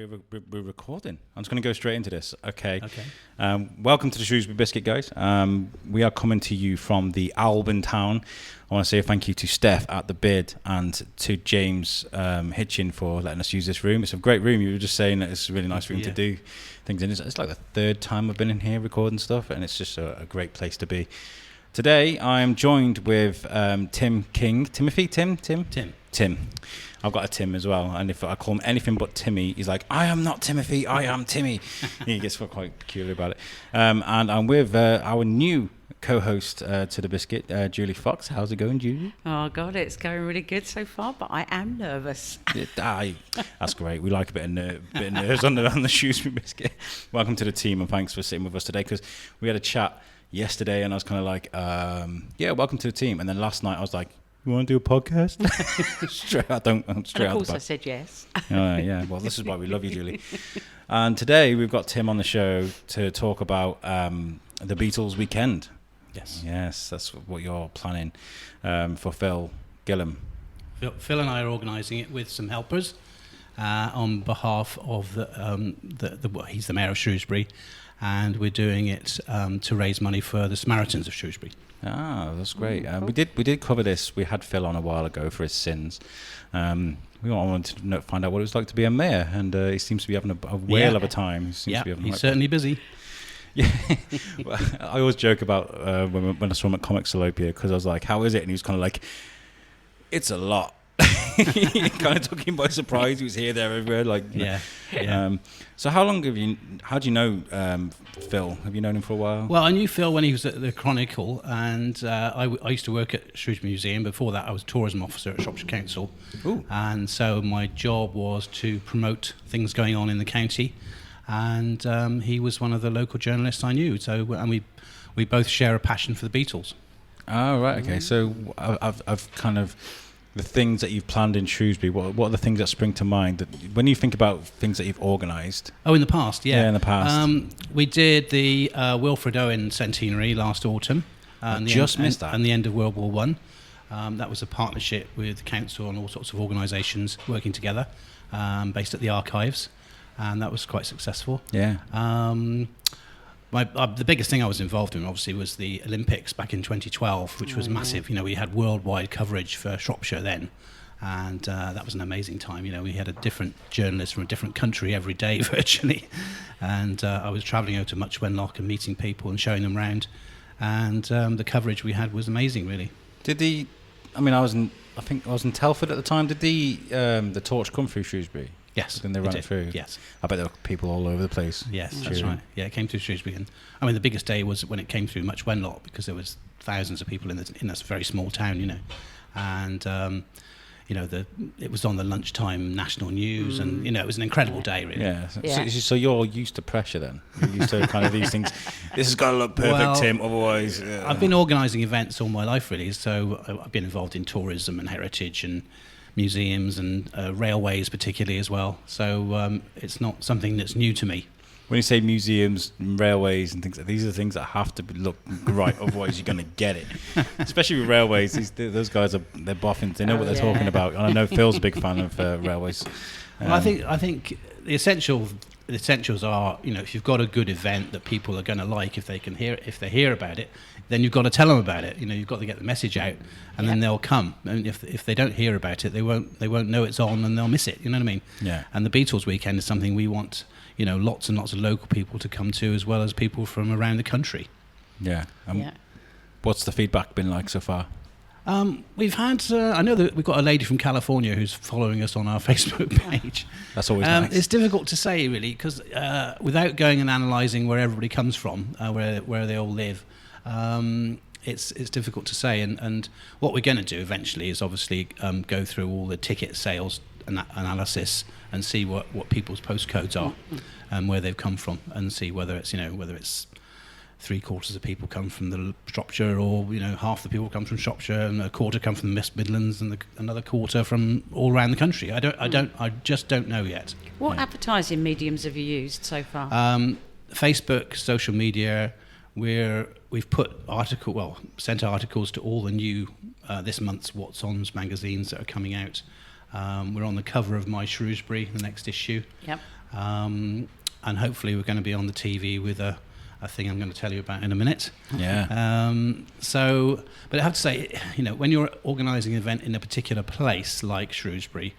We're recording. I'm just going to go straight into this. Okay. Okay. Welcome to the Shrewsbury Biscuit, guys. We are coming to you from the Alban town. I want to say a thank you to Steph at the Bid and to James Hitchin for letting us use this room. It's a great room. You were just saying that it's a really nice room to do things in. It's like the third time I've been in here recording stuff, and it's just a great place to be. Today, I am joined with Tim King. Timothy? Tim. I've got a Tim as well, and if I call him anything but Timmy, he's like, I am not Timothy, I am Timmy. He gets quite peculiar about it. And I'm with our new co-host to the Biscuit, Julie Fox. How's it going, Julie? Oh, God, it's going really good so far, but I am nervous. That's great. We like a bit of nerves on the Shrewsbury Biscuit. Welcome to the team, and thanks for sitting with us today, because we had a chat yesterday, and I was kind of like, welcome to the team. And then last night I was like, you want to do a podcast? Of course I said yes. Yeah, well, this is why we love you, Julie. And today we've got Tim on the show to talk about the Beatles Weekend. Yes, that's what you're planning for Phil Gillam. Phil and I are organising it with some helpers on behalf of he's the mayor of Shrewsbury, and we're doing it to raise money for the Samaritans of Shrewsbury. Ah, that's great. We did cover this. We had Phil on a while ago for his sins. We wanted to find out what it was like to be a mayor, and he seems to be having a whale of a time. He's certainly busy. Yeah, well, I always joke about when I saw him at Comic Salopia, because I was like, how is it? And he was kind of like, it's a lot. It kind of took him by surprise. He was here, there, everywhere. So how do you know Phil? Have you known him for a while? Well, I knew Phil when he was at the Chronicle, and I used to work at Shrewsbury Museum. Before that, I was a tourism officer at Shropshire Council. Ooh. And so my job was to promote things going on in the county, and he was one of the local journalists I knew. So, and we both share a passion for the Beatles. Oh, right, okay. So I've kind of... The things that you've planned in Shrewsbury, what are the things that spring to mind when you think about things that you've organised? Oh, in the past, yeah. Yeah, in the past. We did the Wilfred Owen centenary last autumn. Missed that. And the end of World War One. That was a partnership with the council and all sorts of organisations working together, based at the archives, and that was quite successful. Yeah. The biggest thing I was involved in, obviously, was the Olympics back in 2012, which was massive. You know, we had worldwide coverage for Shropshire then, and that was an amazing time. You know, we had a different journalist from a different country every day, virtually, and I was travelling out to Much Wenlock and meeting people and showing them around, and the coverage we had was amazing, really. I think I was in Telford at the time. Did the torch come through Shrewsbury? Yes, then they ran it through. Yes, I bet there were people all over the place. Yes, that's right. Yeah, it came through Shrewsbury, and the biggest day was when it came through Much Wenlock, because there was thousands of people in this very small town, you know, and it was on the lunchtime national news, and it was an incredible day, really. Yeah. So you're used to pressure then. You're used to kind of these things. This has got to look perfect, Tim. Otherwise, I've been organising events all my life, really. So I've been involved in tourism and heritage and museums and railways particularly as well, so it's not something that's new to me. When you say museums and railways and things, these are the things that have to look right, otherwise you're going to get it. Especially with railways, those guys they're boffins, they know what they're talking about, and I know Phil's a big fan of railways. Well, I think the essentials are, if you've got a good event that people are going to like, if they hear about it, then you've got to tell them about it. You've got to get the message out, and then they'll come. And if they don't hear about it, they won't know it's on, and they'll miss it. You know what I mean? Yeah. And the Beatles Weekend is something we want, lots and lots of local people to come to, as well as people from around the country. Yeah. What's the feedback been like so far? We've had, I know that we've got a lady from California who's following us on our Facebook page. That's always nice. It's difficult to say, really, because without going and analysing where everybody comes from, where they all live, it's difficult to say. And what we're going to do eventually is obviously go through all the ticket sales and analysis and see what people's postcodes are and where they've come from, and see whether it's 3/4 of people come from the Shropshire, or half the people come from Shropshire, and a quarter come from the West Midlands, and another quarter from all around the country. I just don't know yet. What advertising mediums have you used so far? Facebook, social media. We've sent articles to all the new this month's What's On's magazines that are coming out. We're on the cover of My Shrewsbury, the next issue. Yep. And hopefully we're going to be on the TV with a thing I'm going to tell you about in a minute. Yeah. But I have to say, when you're organising an event in a particular place like Shrewsbury,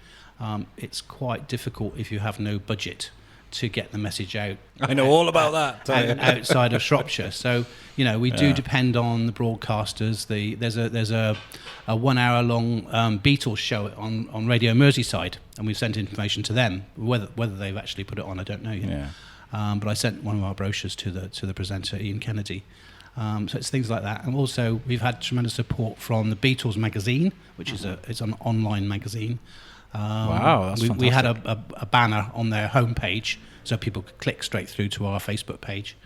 it's quite difficult if you have no budget to get the message out. I know all about that. Outside of Shropshire. So, we do depend on the broadcasters. There's a 1 hour long Beatles show on Radio Merseyside, and we've sent information to them. Whether they've actually put it on, I don't know yet. Yeah. But I sent one of our brochures to the presenter, Ian Kennedy. So it's things like that. And also we've had tremendous support from the Beatles magazine, which is it's an online magazine. Wow, that's fantastic. We had a banner on their homepage so people could click straight through to our Facebook page.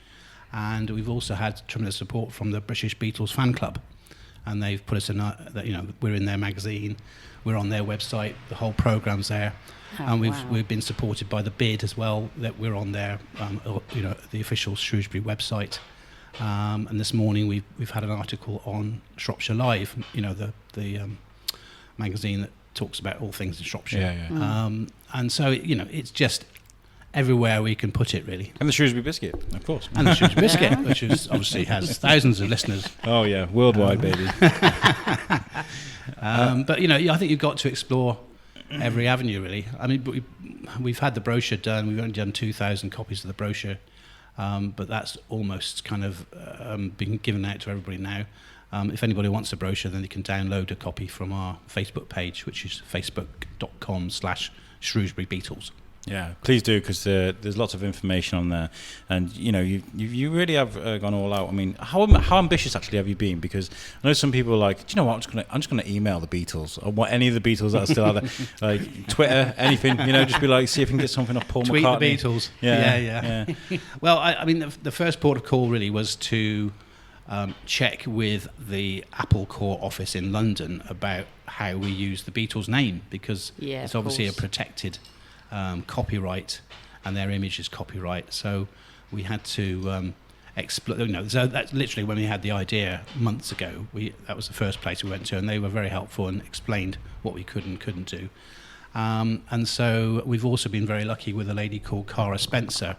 And we've also had tremendous support from the British Beatles fan club. And they've put us in, we're in their magazine, we're on their website, the whole programme's there. And we've been supported by the bid as well, that we're on their, the official Shrewsbury website. And this morning we've had an article on Shropshire Live, the magazine that talks about all things in Shropshire. And so it's just everywhere we can put it, really. And the Shrewsbury Biscuit, of course. And the Shrewsbury Biscuit, which is obviously has thousands of listeners. Oh yeah, worldwide, baby. But I think you've got to explore every avenue, really. I mean, we've had the brochure done. We've only done 2,000 copies of the brochure, but that's almost kind of been given out to everybody now. If anybody wants a brochure, then they can download a copy from our Facebook page, which is facebook.com/Shrewsbury Beatles. Yeah, please do, because there's lots of information on there, and you really have gone all out. I mean, how ambitious actually have you been? Because I know some people are like, do you know what? I'm just gonna email the Beatles, or what, any of the Beatles that are still out there, like Twitter, anything. Just be like, see if we can get something off Paul Tweet McCartney. the Beatles. Yeah. Well, I mean, the first port of call really was to check with the Apple Corps office in London about how we use the Beatles name, because it's obviously a protected copyright, and their image is copyright. So we had to explore. So that's literally when we had the idea months ago. That was the first place we went to, and they were very helpful and explained what we could and couldn't do. And so we've also been very lucky with a lady called Cara Spencer,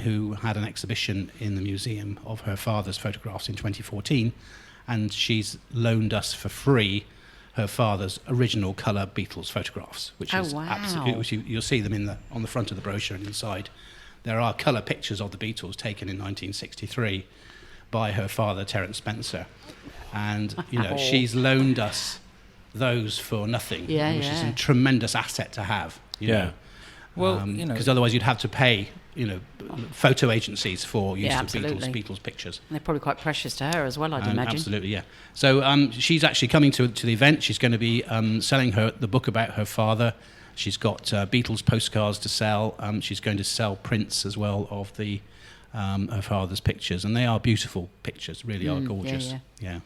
who had an exhibition in the museum of her father's photographs in 2014, and she's loaned us for free her father's original colour Beatles photographs, which is absolutely, which you'll see them on the front of the brochure and inside. There are colour pictures of the Beatles taken in 1963 by her father, Terence Spencer, and she's loaned us those for nothing, which is a tremendous asset to have. Well, because otherwise you'd have to pay photo agencies for use of Beatles pictures. And they're probably quite precious to her as well, I'd imagine. Absolutely, yeah. So she's actually coming to the event. She's going to be selling the book about her father. She's got Beatles postcards to sell. She's going to sell prints as well of her father's pictures, and they are beautiful pictures. Really are gorgeous. Yeah.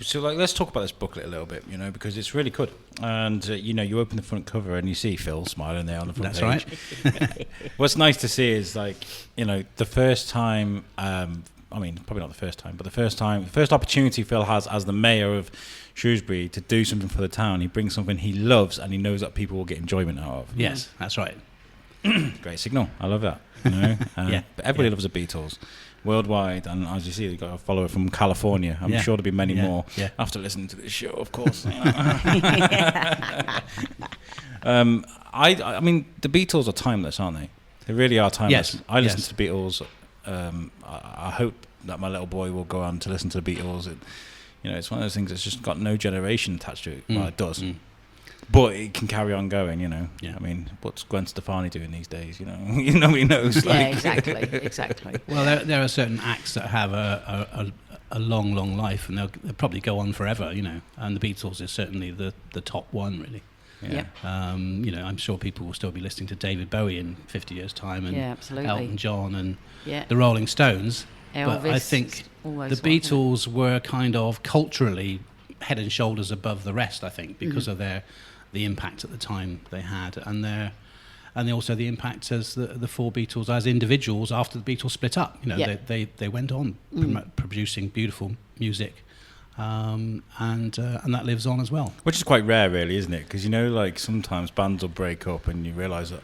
So let's talk about this booklet a little bit, because it's really good. And you open the front cover and you see Phil smiling there on the front page. That's right. What's nice to see is the first time. Probably not the first time, but the first opportunity Phil has as the mayor of Shrewsbury to do something for the town. He brings something he loves and he knows that people will get enjoyment out of. Yes, that's right. Great signal. I love that. But everybody loves the Beatles worldwide, and as you see, you've got a follower from California. I'm sure there'll be many more after listening to this show, of course. I mean, the Beatles are timeless, aren't they? They really are timeless. Yes. I listen to the Beatles. I hope that my little boy will go on to listen to the Beatles. It's one of those things that's just got no generation attached to it. Well, it does. But it can carry on going, Yeah. I mean, what's Gwen Stefani doing these days, Nobody knows. Exactly. Well, there are certain acts that have a long, long life, and they'll probably go on forever, And the Beatles is certainly the top one, really. Yeah. I'm sure people will still be listening to David Bowie in 50 years' time, and absolutely. Elton John and the Rolling Stones. Elvis, but I think the Beatles were kind of culturally head and shoulders above the rest, I think, because of the impact at the time they had, and also the impact as the four Beatles as individuals after the Beatles split up. They went on producing beautiful music, and that lives on as well. Which is quite rare, really, isn't it? Because sometimes bands will break up, and you realise that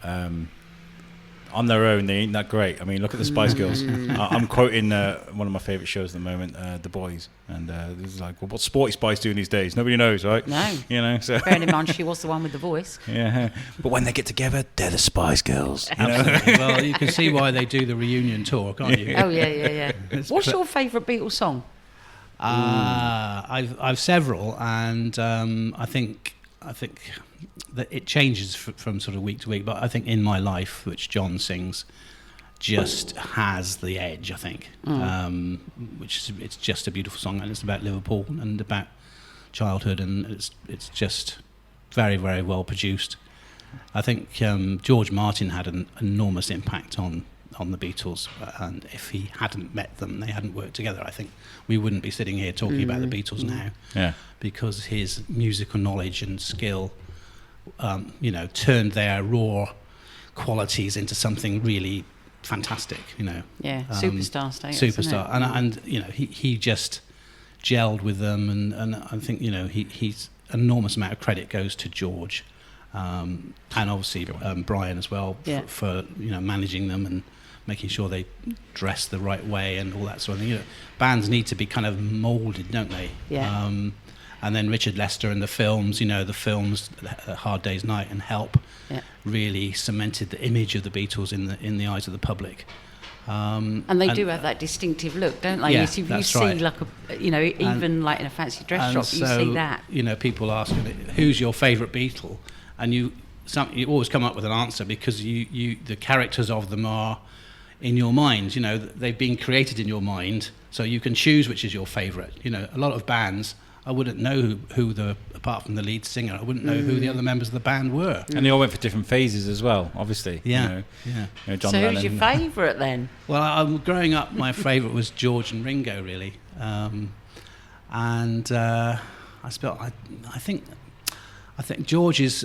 on their own, they ain't that great. I mean, look at the Spice Girls. I'm quoting one of my favourite shows at the moment, The Boys, and this is like, well, what's Sporty Spice doing these days? Nobody knows, right? No. You know, so Bearing in mind, she was the one with the voice. yeah. But when they get together, they're the Spice Girls. You know? Absolutely. Well, you can see why they do the reunion tour, can't you? Oh yeah. What's your favourite Beatles song? I've several, and I think that it changes from sort of week to week. But I think In My Life, which John sings, just has the edge. I think, it's just a beautiful song, and it's about Liverpool and about childhood, and it's just very, very well produced. I think George Martin had an enormous impact on the Beatles, and if he hadn't met them, they hadn't worked together, I think we wouldn't be sitting here talking about the Beatles now. Yeah. Because his musical knowledge and skill, turned their raw qualities into something really fantastic. Yeah, superstar status. Superstar, and he just gelled with them, and I think he's an enormous amount of credit goes to George, and obviously Brian as well for managing them and making sure they dress the right way and all that sort of thing. Bands need to be kind of moulded, don't they? Yeah. And then Richard Lester and the films, Hard Day's Night and Help, really cemented the image of the Beatles in the eyes of the public. And they do have that distinctive look, don't they? Yeah, you that's see right. like even like in a fancy dress shop, you see that. People ask, who's your favourite Beatle? And you always come up with an answer because the characters of them are in your mind. They've been created in your mind, so you can choose which is your favourite. A lot of bands, I wouldn't know who apart from the lead singer, I wouldn't know who the other members of the band were. And they all went for different phases as well, obviously. Yeah. John So Lennon. who's your favourite then? Well, growing up, my favourite was George and Ringo, really. I think George's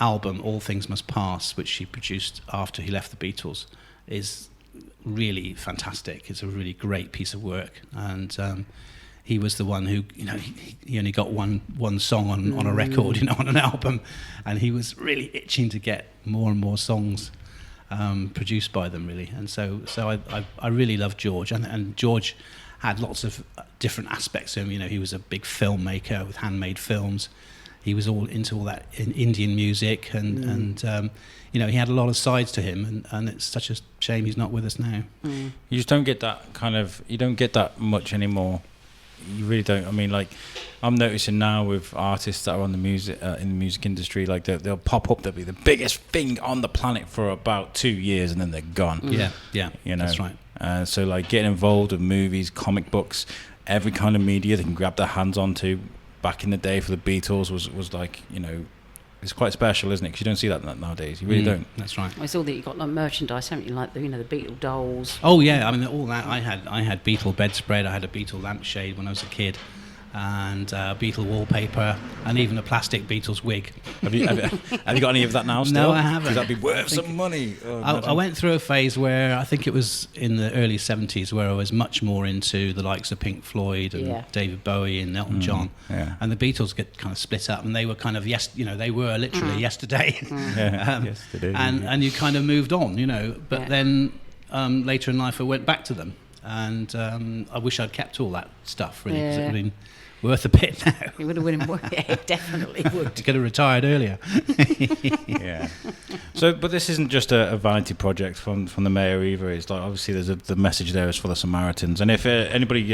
album, All Things Must Pass, which he produced after he left the Beatles, is really fantastic. It's a really great piece of work, and he was the one who, he only got one song on a record, on an album, and he was really itching to get more and more songs produced by them, really. And so I really love George, and George had lots of different aspects to him. He was a big filmmaker with handmade films. He was all into all that in Indian music, and he had a lot of sides to him, and it's such a shame he's not with us now. You just don't get that you don't get that much anymore. You really don't. I mean, like, I'm noticing now with artists that are on the music in the music industry, like they'll pop up, they'll be the biggest thing on the planet for about 2 years, and then they're gone. Yeah, that's right. So like getting involved with movies, comic books, every kind of media they can grab their hands onto. Back in the day for the Beatles was like, it's quite special, isn't it? Because you don't see that nowadays. You really don't. That's right. I saw that you got like merchandise, haven't you? Like the Beatle dolls. Oh yeah, I mean all that. I had Beatle bedspread. I had a Beatle lampshade when I was a kid, and Beatle wallpaper, and even a plastic Beatles wig. Have you got any of that now? Still? No, I haven't. Because that'd be worth some money. I went through a phase where I think it was in the early 70s where I was much more into the likes of Pink Floyd and David Bowie and Elton John, and the Beatles get kind of split up, and they were kind of they were literally yesterday. Yesterday. And you kind of moved on, But then later in life I went back to them, and I wish I'd kept all that stuff really, because it would have been worth a bit now. It would have been it definitely would. Could have retired earlier. Yeah. So, but this isn't just a vanity project from the mayor either. It's like, obviously there's the message there is for the Samaritans, and if anybody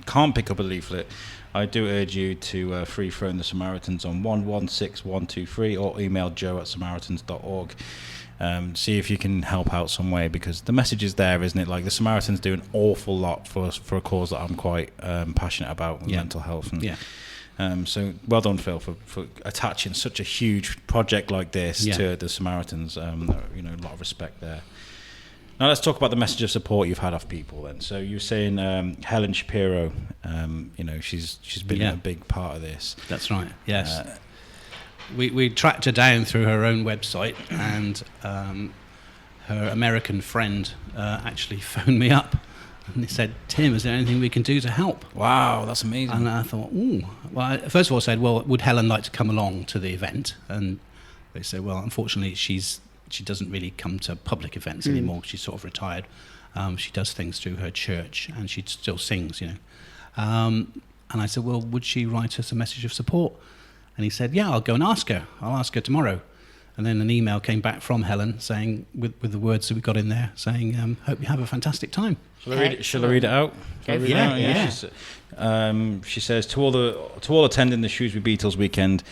can't pick up a leaflet, I do urge you to free phone the Samaritans on 116123 or email joe@samaritans.org. See if you can help out some way, because the message is there, isn't it? Like, the Samaritans do an awful lot for a cause that I'm quite passionate about, mental health. And, so well done, Phil, for attaching such a huge project like this to the Samaritans. A lot of respect there. Now let's talk about the message of support you've had off people then. So you were saying Helen Shapiro, she's been a big part of this. That's right, yes. We tracked her down through her own website, and her American friend actually phoned me up, and he said, "Tim, is there anything we can do to help?" Wow, that's amazing. And I thought, ooh. Well, first of all I said, well, would Helen like to come along to the event? And They said, well, unfortunately, she doesn't really come to public events anymore. She's sort of retired. She does things through her church, and she still sings, And I said, well, would she write us a message of support? And he said, yeah, I'll go and ask her. I'll ask her tomorrow. And then an email came back from Helen saying, with the words that we got in there, saying, hope you have a fantastic time. Shall I read it out? Yeah. She says, to all attending the Shrewsbury Beatles Weekend,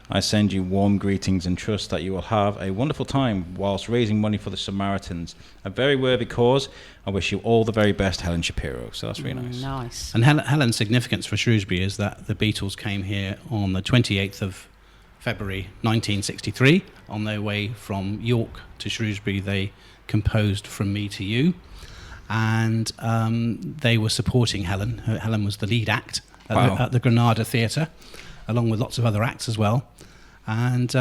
I send you warm greetings and trust that you will have a wonderful time whilst raising money for the Samaritans. A very worthy cause. I wish you all the very best, Helen Shapiro. So that's really nice. Nice. And Helen's significance for Shrewsbury is that the Beatles came here on the 28th of February 1963. On their way from York to Shrewsbury, they composed From Me to You. And they were supporting Helen. Helen was the lead act at the Granada Theatre, along with lots of other acts as well. And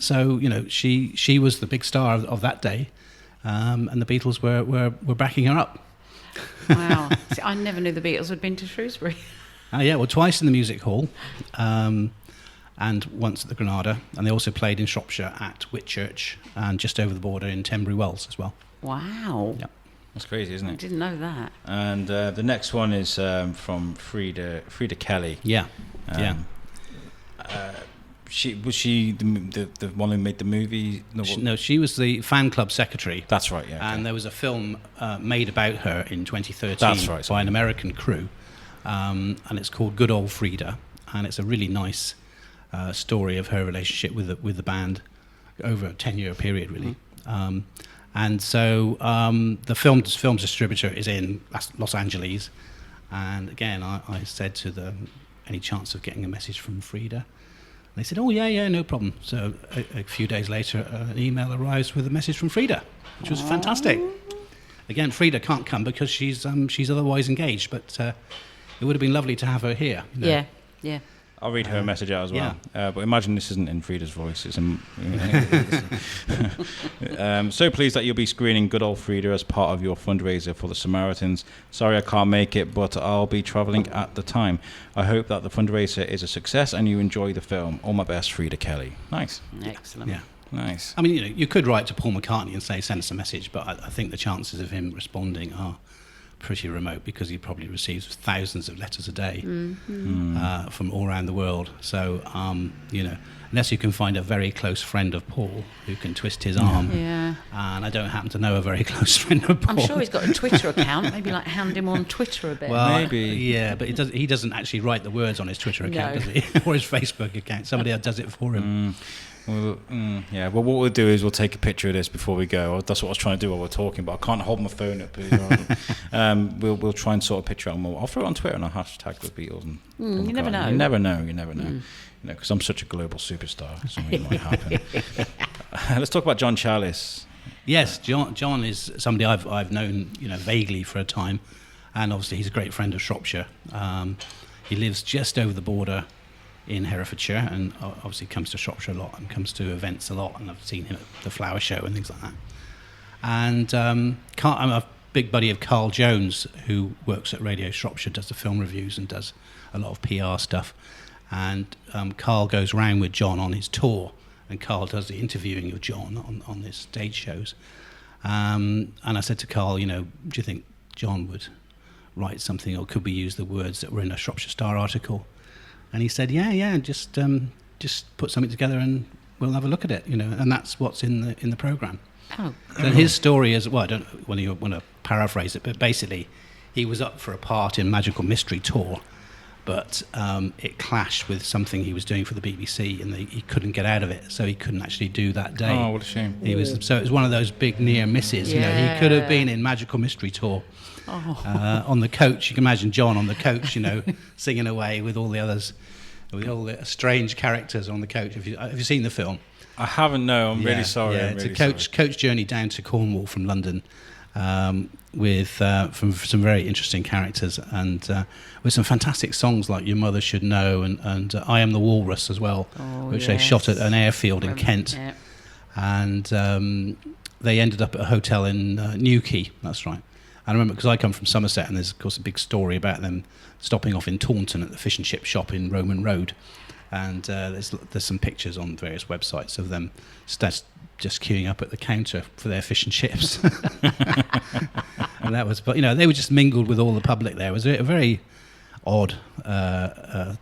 so, she was the big star of that day, and the Beatles were backing her up. Wow. See, I never knew the Beatles had been to Shrewsbury. Twice in the music hall, and once at the Granada. And they also played in Shropshire at Whitchurch, and just over the border in Tenbury Wells as well. Wow. Yep. That's crazy, isn't it? I didn't know that. And the next one is from Frida Kelly. Yeah. Was she the one who made the movie? No, she was the fan club secretary. That's right, yeah. Okay. And there was a film made about her in 2013 That's right, by an American crew, and it's called Good Old Frida, and it's a really nice story of her relationship with the band over a 10-year period, really. And so the film's distributor is in Los Angeles, and again, I said to them, any chance of getting a message from Frida? And they said, oh, yeah, no problem. So a few days later, an email arrives with a message from Frida, which was fantastic. Again, Frida can't come because she's otherwise engaged, but it would have been lovely to have her here. Yeah. I'll read her message out as well. But imagine this isn't in Frida's voice. It's so pleased that you'll be screening Good Old Frida as part of your fundraiser for the Samaritans. Sorry I can't make it, but I'll be travelling at the time. I hope that the fundraiser is a success and you enjoy the film. All my best, Frida Kelly. Nice. Excellent. Yeah. Nice. I mean, you could write to Paul McCartney and say, send us a message, but I think the chances of him responding are pretty remote because he probably receives thousands of letters a day from all around the world. So, unless you can find a very close friend of Paul who can twist his arm. Yeah. And I don't happen to know a very close friend of Paul. I'm sure he's got a Twitter account. Maybe hound him on Twitter a bit. Well, maybe. Yeah, but he doesn't actually write the words on his Twitter account, does he? Or his Facebook account. Somebody else does it for him. Well, what we'll do is we'll take a picture of this before we go. That's what I was trying to do while we're talking, but I can't hold my phone up. We'll try and sort a picture out. I'll throw it on Twitter and I'll hashtag the Beatles. And you never know. You never know. Because I'm such a global superstar, something might happen. Let's talk about John Chalice. Yes, John is somebody I've known vaguely for a time, and obviously he's a great friend of Shropshire. He lives just over the border in Herefordshire, and obviously comes to Shropshire a lot and comes to events a lot, and I've seen him at the flower show and things like that. And I'm a big buddy of Carl Jones, who works at Radio Shropshire, does the film reviews and does a lot of PR stuff. And Carl goes round with John on his tour, and Carl does the interviewing of John on his stage shows. And I said to Carl, do you think John would write something, or could we use the words that were in a Shropshire Star article? And he said, yeah, just put something together and we'll have a look at it, and that's what's in the programme. Oh. And his story is, well, I don't know whether you want to paraphrase it, but basically he was up for a part in Magical Mystery Tour, but it clashed with something he was doing for the BBC, and he couldn't get out of it, so he couldn't actually do that day. Oh, what a shame. So it was one of those big near misses. Yeah. He could have been in Magical Mystery Tour. On the coach. You can imagine John on the coach, singing away with all the others, with all the strange characters on the coach. Have you seen the film? I haven't, no. I'm really sorry. Yeah, it's a coach journey down to Cornwall from London, with from some very interesting characters, and with some fantastic songs like Your Mother Should Know and I Am the Walrus as well, which they shot at an airfield in Kent. Yeah. And they ended up at a hotel in Newquay, that's right. I remember because I come from Somerset, and there's of course a big story about them stopping off in Taunton at the fish and chip shop in Roman Road, And there's some pictures on various websites of them just queuing up at the counter for their fish and chips. And that was, but they were just mingled with all the public there. It was a very odd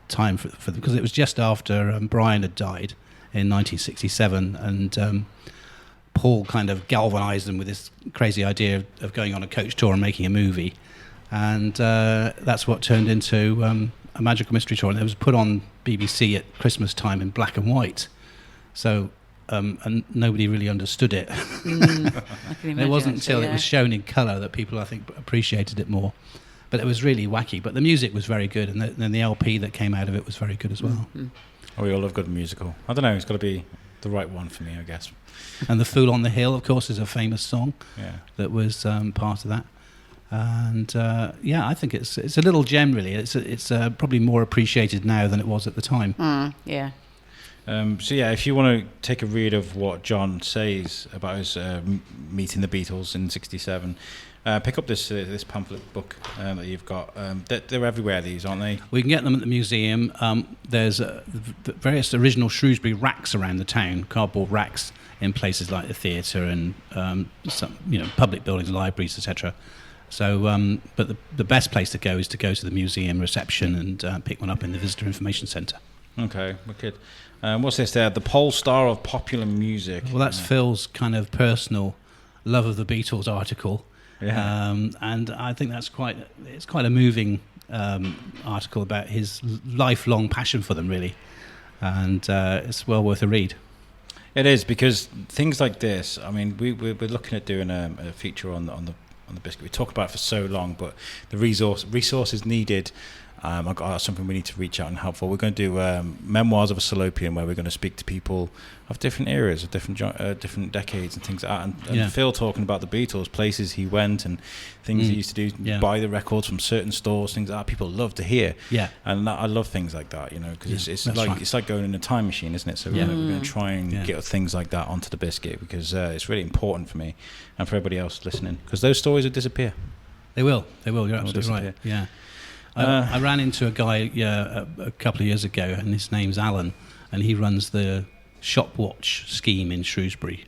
time for them, because it was just after Brian had died in 1967, and Paul kind of galvanised them with this crazy idea of going on a coach tour and making a movie, and that's what turned into a Magical Mystery Tour, and it was put on BBC at Christmas time in black and white. So. And nobody really understood it. I can imagine. It wasn't until it was shown in colour that people, I think, appreciated it more. But it was really wacky. But the music was very good, and then the LP that came out of it was very good as well. Mm-hmm. Oh, we all love good musical. I don't know, it's got to be the right one for me, I guess. And The Fool on the Hill, of course, is a famous song that was part of that. And I think it's a little gem, really. It's probably more appreciated now than it was at the time. Yeah. If you want to take a read of what John says about his meeting the Beatles in '67, pick up this pamphlet book that you've got. They're everywhere, these, aren't they? We can get them at the museum. There's the various original Shrewsbury racks around the town, cardboard racks in places like the theatre and some public buildings, libraries, etc. So, but the best place to go is to go to the museum reception and pick one up in the Visitor Information Centre. Okay, wicked. What's this there? The Pole Star of Popular Music. Well, that's Phil's kind of personal love of the Beatles article. Yeah. And I think it's quite a moving article about his lifelong passion for them, really. And it's well worth a read. It is, because things like this, I mean, we're looking at doing a feature on the Biscuit. We talk about it for so long, but the resources needed. I've got something we need to reach out and help for. We're going to do Memoirs of a Salopian, where we're going to speak to people of different eras, of different decades and things like that. And Phil talking about the Beatles, places he went and things he used to do, buy the records from certain stores, things like that. People love to hear. Yeah. And I love things like that, because it's like going in a time machine, isn't it? So we're going to try and get things like that onto the Biscuit, because it's really important for me and for everybody else listening, because those stories will disappear. They will. You're absolutely right. Yeah. I ran into a guy a couple of years ago, and his name's Alan, and he runs the shop watch scheme in Shrewsbury,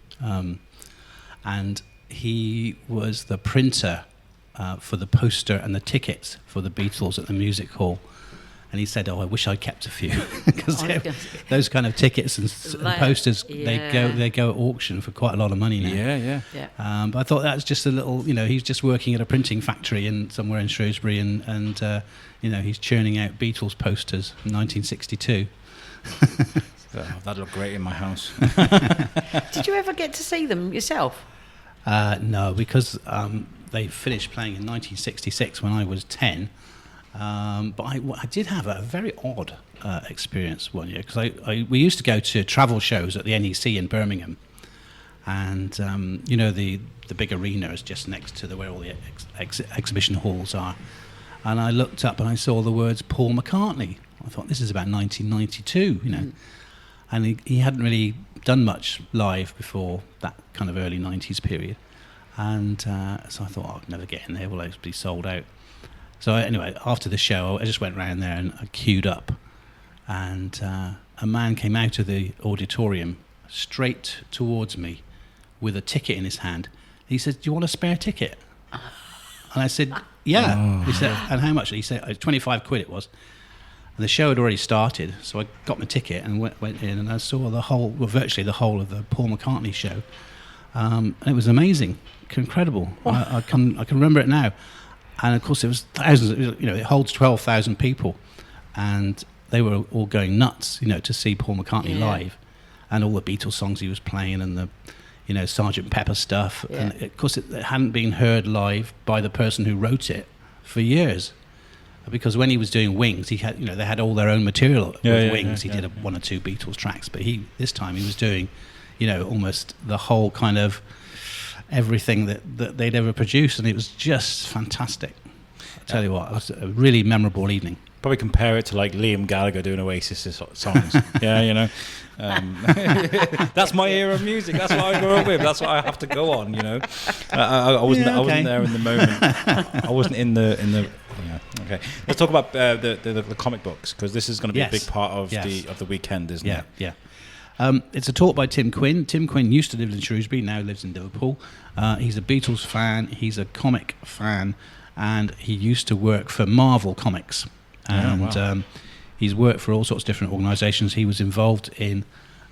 and he was the printer for the poster and the tickets for the Beatles at the music hall. And he said, I wish I'd kept a few, because those kind of tickets and posters, they go at auction for quite a lot of money now. Yeah. But I thought that's just a little, he's just working at a printing factory somewhere in Shrewsbury, and he's churning out Beatles posters from 1962. That'd look great in my house. Did you ever get to see them yourself? No, because they finished playing in 1966 when I was 10. But I did have a very odd experience one year, because we used to go to travel shows at the NEC in Birmingham, and the big arena is just next to where all the exhibition halls are, and I looked up and I saw the words Paul McCartney. I thought, this is about 1992, and he hadn't really done much live before that kind of early 90s period, and so I thought, I'd never get in there, will those be sold out? So anyway, after the show, I just went round there and I queued up, and a man came out of the auditorium straight towards me with a ticket in his hand. He said, "Do you want a spare ticket?" And I said, "Yeah." Oh. He said, "And how much?" He said, "£25 it was." And the show had already started, so I got my ticket and went in, and I saw virtually the whole of the Paul McCartney show, and it was amazing, incredible. Oh. I can remember it now. And of course, it was thousands. It holds 12,000 people, and they were all going nuts, to see Paul McCartney live, and all the Beatles songs he was playing, and the, Sgt. Pepper stuff. Yeah. And of course, it hadn't been heard live by the person who wrote it for years, because when he was doing Wings, he had, they had all their own material with Wings. He did one or two Beatles tracks, but this time he was doing, almost the whole kind of everything that they'd ever produced, and it was just fantastic. I tell you what, it was a really memorable evening. probably compare it to like Liam Gallagher doing Oasis songs. Yeah, you know. That's my era of music. That's what I grew up with. That's what I have to go on. You know, I wasn't there in the moment. I wasn't in the. Yeah. Okay. Let's talk about the comic books, because this is going to be a big part of the weekend, isn't it? Yeah. It's a talk by Tim Quinn. Tim Quinn used to live in Shrewsbury, now lives in Liverpool. He's a Beatles fan. He's a comic fan, and he used to work for Marvel Comics. And he's worked for all sorts of different organisations. He was involved in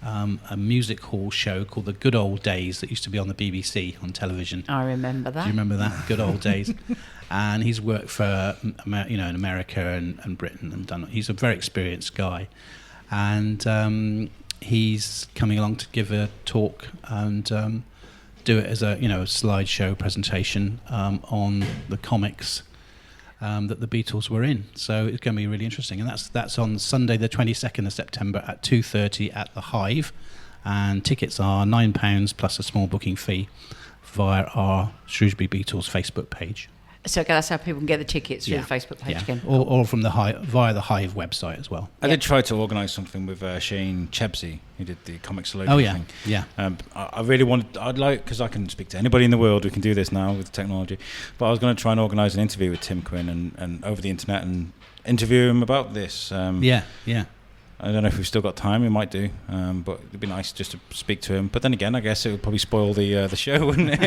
a music hall show called The Good Old Days that used to be on the BBC on television. I remember that. Do you remember that? Good Old Days. And he's worked for, in America and Britain and done. He's a very experienced guy, and he's coming along to give a talk and do it as a slideshow presentation on the comics that the Beatles were in. So it's going to be really interesting, and that's on Sunday the 22nd of September at 2:30 at the Hive, and tickets are £9 plus a small booking fee via our Shrewsbury Beatles Facebook page. So that's how people can get the tickets through the Facebook page again. Or from the Hive, via the Hive website as well. I did try to organise something with Shane Chebsey, who did the Comic Saloon thing. Yeah. I really wanted, because I can speak to anybody in the world, we can do this now with technology, but I was going to try and organise an interview with Tim Quinn and over the internet and interview him about this. Yeah. I don't know if we've still got time. We might do, but it'd be nice just to speak to him. But then again, I guess it would probably spoil the show, wouldn't it?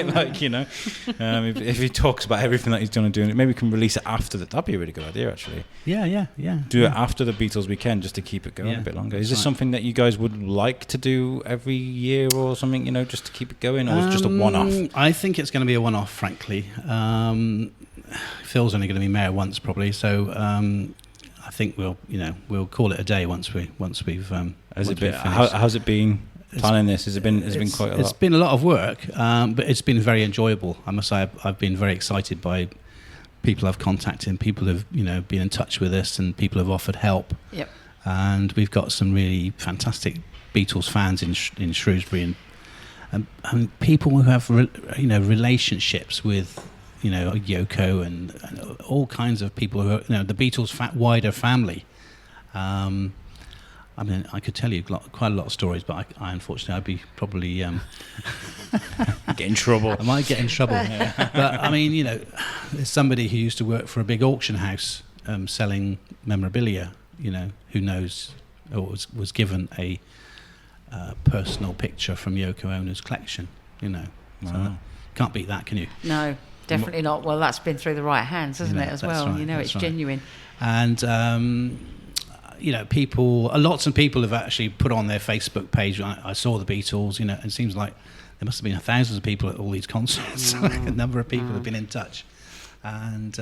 If he talks about everything that he's going to do, maybe we can release it after that. That'd be a really good idea, actually. Yeah. Do it after the Beatles Weekend, just to keep it going a bit longer. Is this something that you guys would like to do every year or something? Just to keep it going, or is it just a one-off? I think it's going to be a one-off, frankly. Phil's only going to be mayor once, probably, so. I think we'll call it a day once we've How's it been planning this? Has it been quite a lot? It's been a lot of work, but it's been very enjoyable. I must say I've been very excited by people I've contacted, and people have been in touch with us, and people have offered help. Yep. And we've got some really fantastic Beatles fans in Shrewsbury, and people who have relationships with Yoko and all kinds of people who are, the Beatles wider family. I could tell you quite a lot of stories, but I unfortunately I'd be probably get in trouble. I might get in trouble. But there's somebody who used to work for a big auction house selling memorabilia. Who knows, or was given a personal picture from Yoko Ono's collection. Wow. So can't beat that, can you? No. Definitely not. Well, that's been through the right hands, hasn't it, as well? Right, it's genuine. And, lots of people have actually put on their Facebook page, I saw the Beatles, it seems like there must have been thousands of people at all these concerts. A number of people have been in touch. And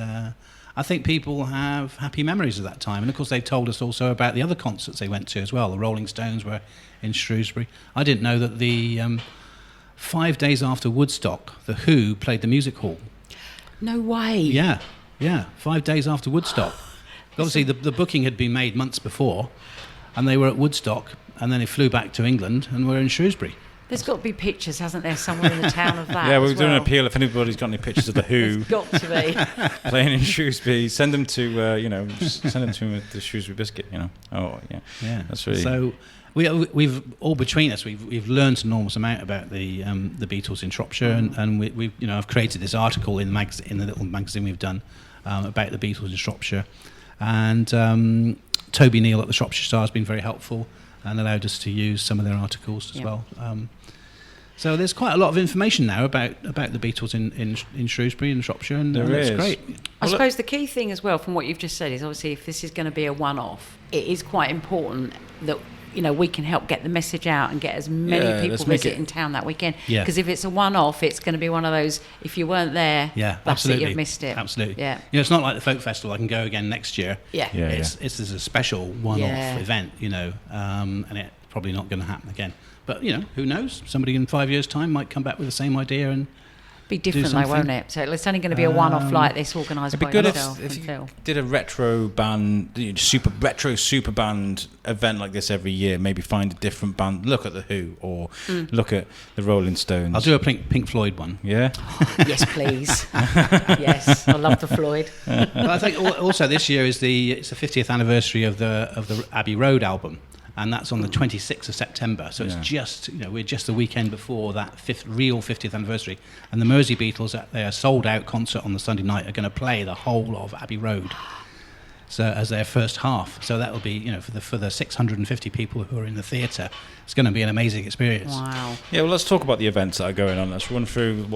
I think people have happy memories of that time. And, of course, they've told us also about the other concerts they went to as well. The Rolling Stones were in Shrewsbury. I didn't know that the 5 days after Woodstock, The Who played the Music Hall. No way. Yeah. 5 days after Woodstock. Obviously, the booking had been made months before, and they were at Woodstock, and then they flew back to England and were in Shrewsbury. There's got to be pictures, hasn't there, somewhere in the town of that? Yeah, we're doing an appeal. If anybody's got any pictures of the Who, there's got to be playing in Shrewsbury, send them to the Shrewsbury Biscuit. Oh yeah. That's really. So we've all between us, we've learned an enormous amount about the Beatles in Shropshire, and we've I've created this article in the little magazine we've done about the Beatles in Shropshire, and Toby Neal at the Shropshire Star has been very helpful and allowed us to use some of their articles as well. So there's quite a lot of information now about the Beatles in Shrewsbury and Shropshire, and that's great. I suppose the key thing as well from what you've just said is obviously if this is going to be a one-off, it is quite important that we can help get the message out and get as many people visiting town that weekend. Because if it's a one-off, it's going to be one of those, if you weren't there, that's it, you've missed it. Absolutely. Yeah. It's not like the folk festival. I can go again next year. It's a special one-off event, and it's probably not going to happen again. But, who knows? Somebody in 5 years' time might come back with the same idea and Be different though, won't it? So it's only going to be a one-off like this, organised by yourself. It'd be good if you did a retro band, super band event like this every year. Maybe find a different band. Look at the Who or look at the Rolling Stones. I'll do a Pink Floyd one. Yeah. Yes, please. Yes, I love the Floyd. But I think also this year is the 50th anniversary of the Abbey Road album. And that's on the 26th of September, so it's just, we're just the weekend before that real 50th anniversary. And the Mersey Beatles, at their sold-out concert on the Sunday night, are going to play the whole of Abbey Road, so as their first half. So that will be, for the 650 people who are in the theatre, it's going to be an amazing experience. Wow. Yeah, well, let's talk about the events that are going on. Let's run through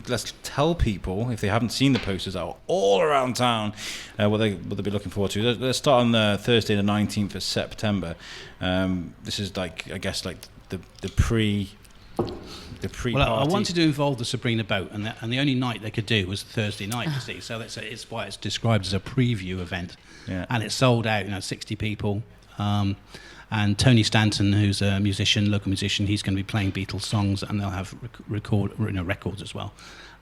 let's tell people, if they haven't seen the posters that are all around town, what they'll be looking forward to. Let's start on Thursday the 19th of September. This is the pre Well, I wanted to involve the Sabrina boat, and the only night they could do was Thursday night, you see. So it's why it's described as a preview event. Yeah. And it's sold out, 60 people. And Tony Stanton, who's a local musician, he's going to be playing Beatles songs, and they'll have records as well.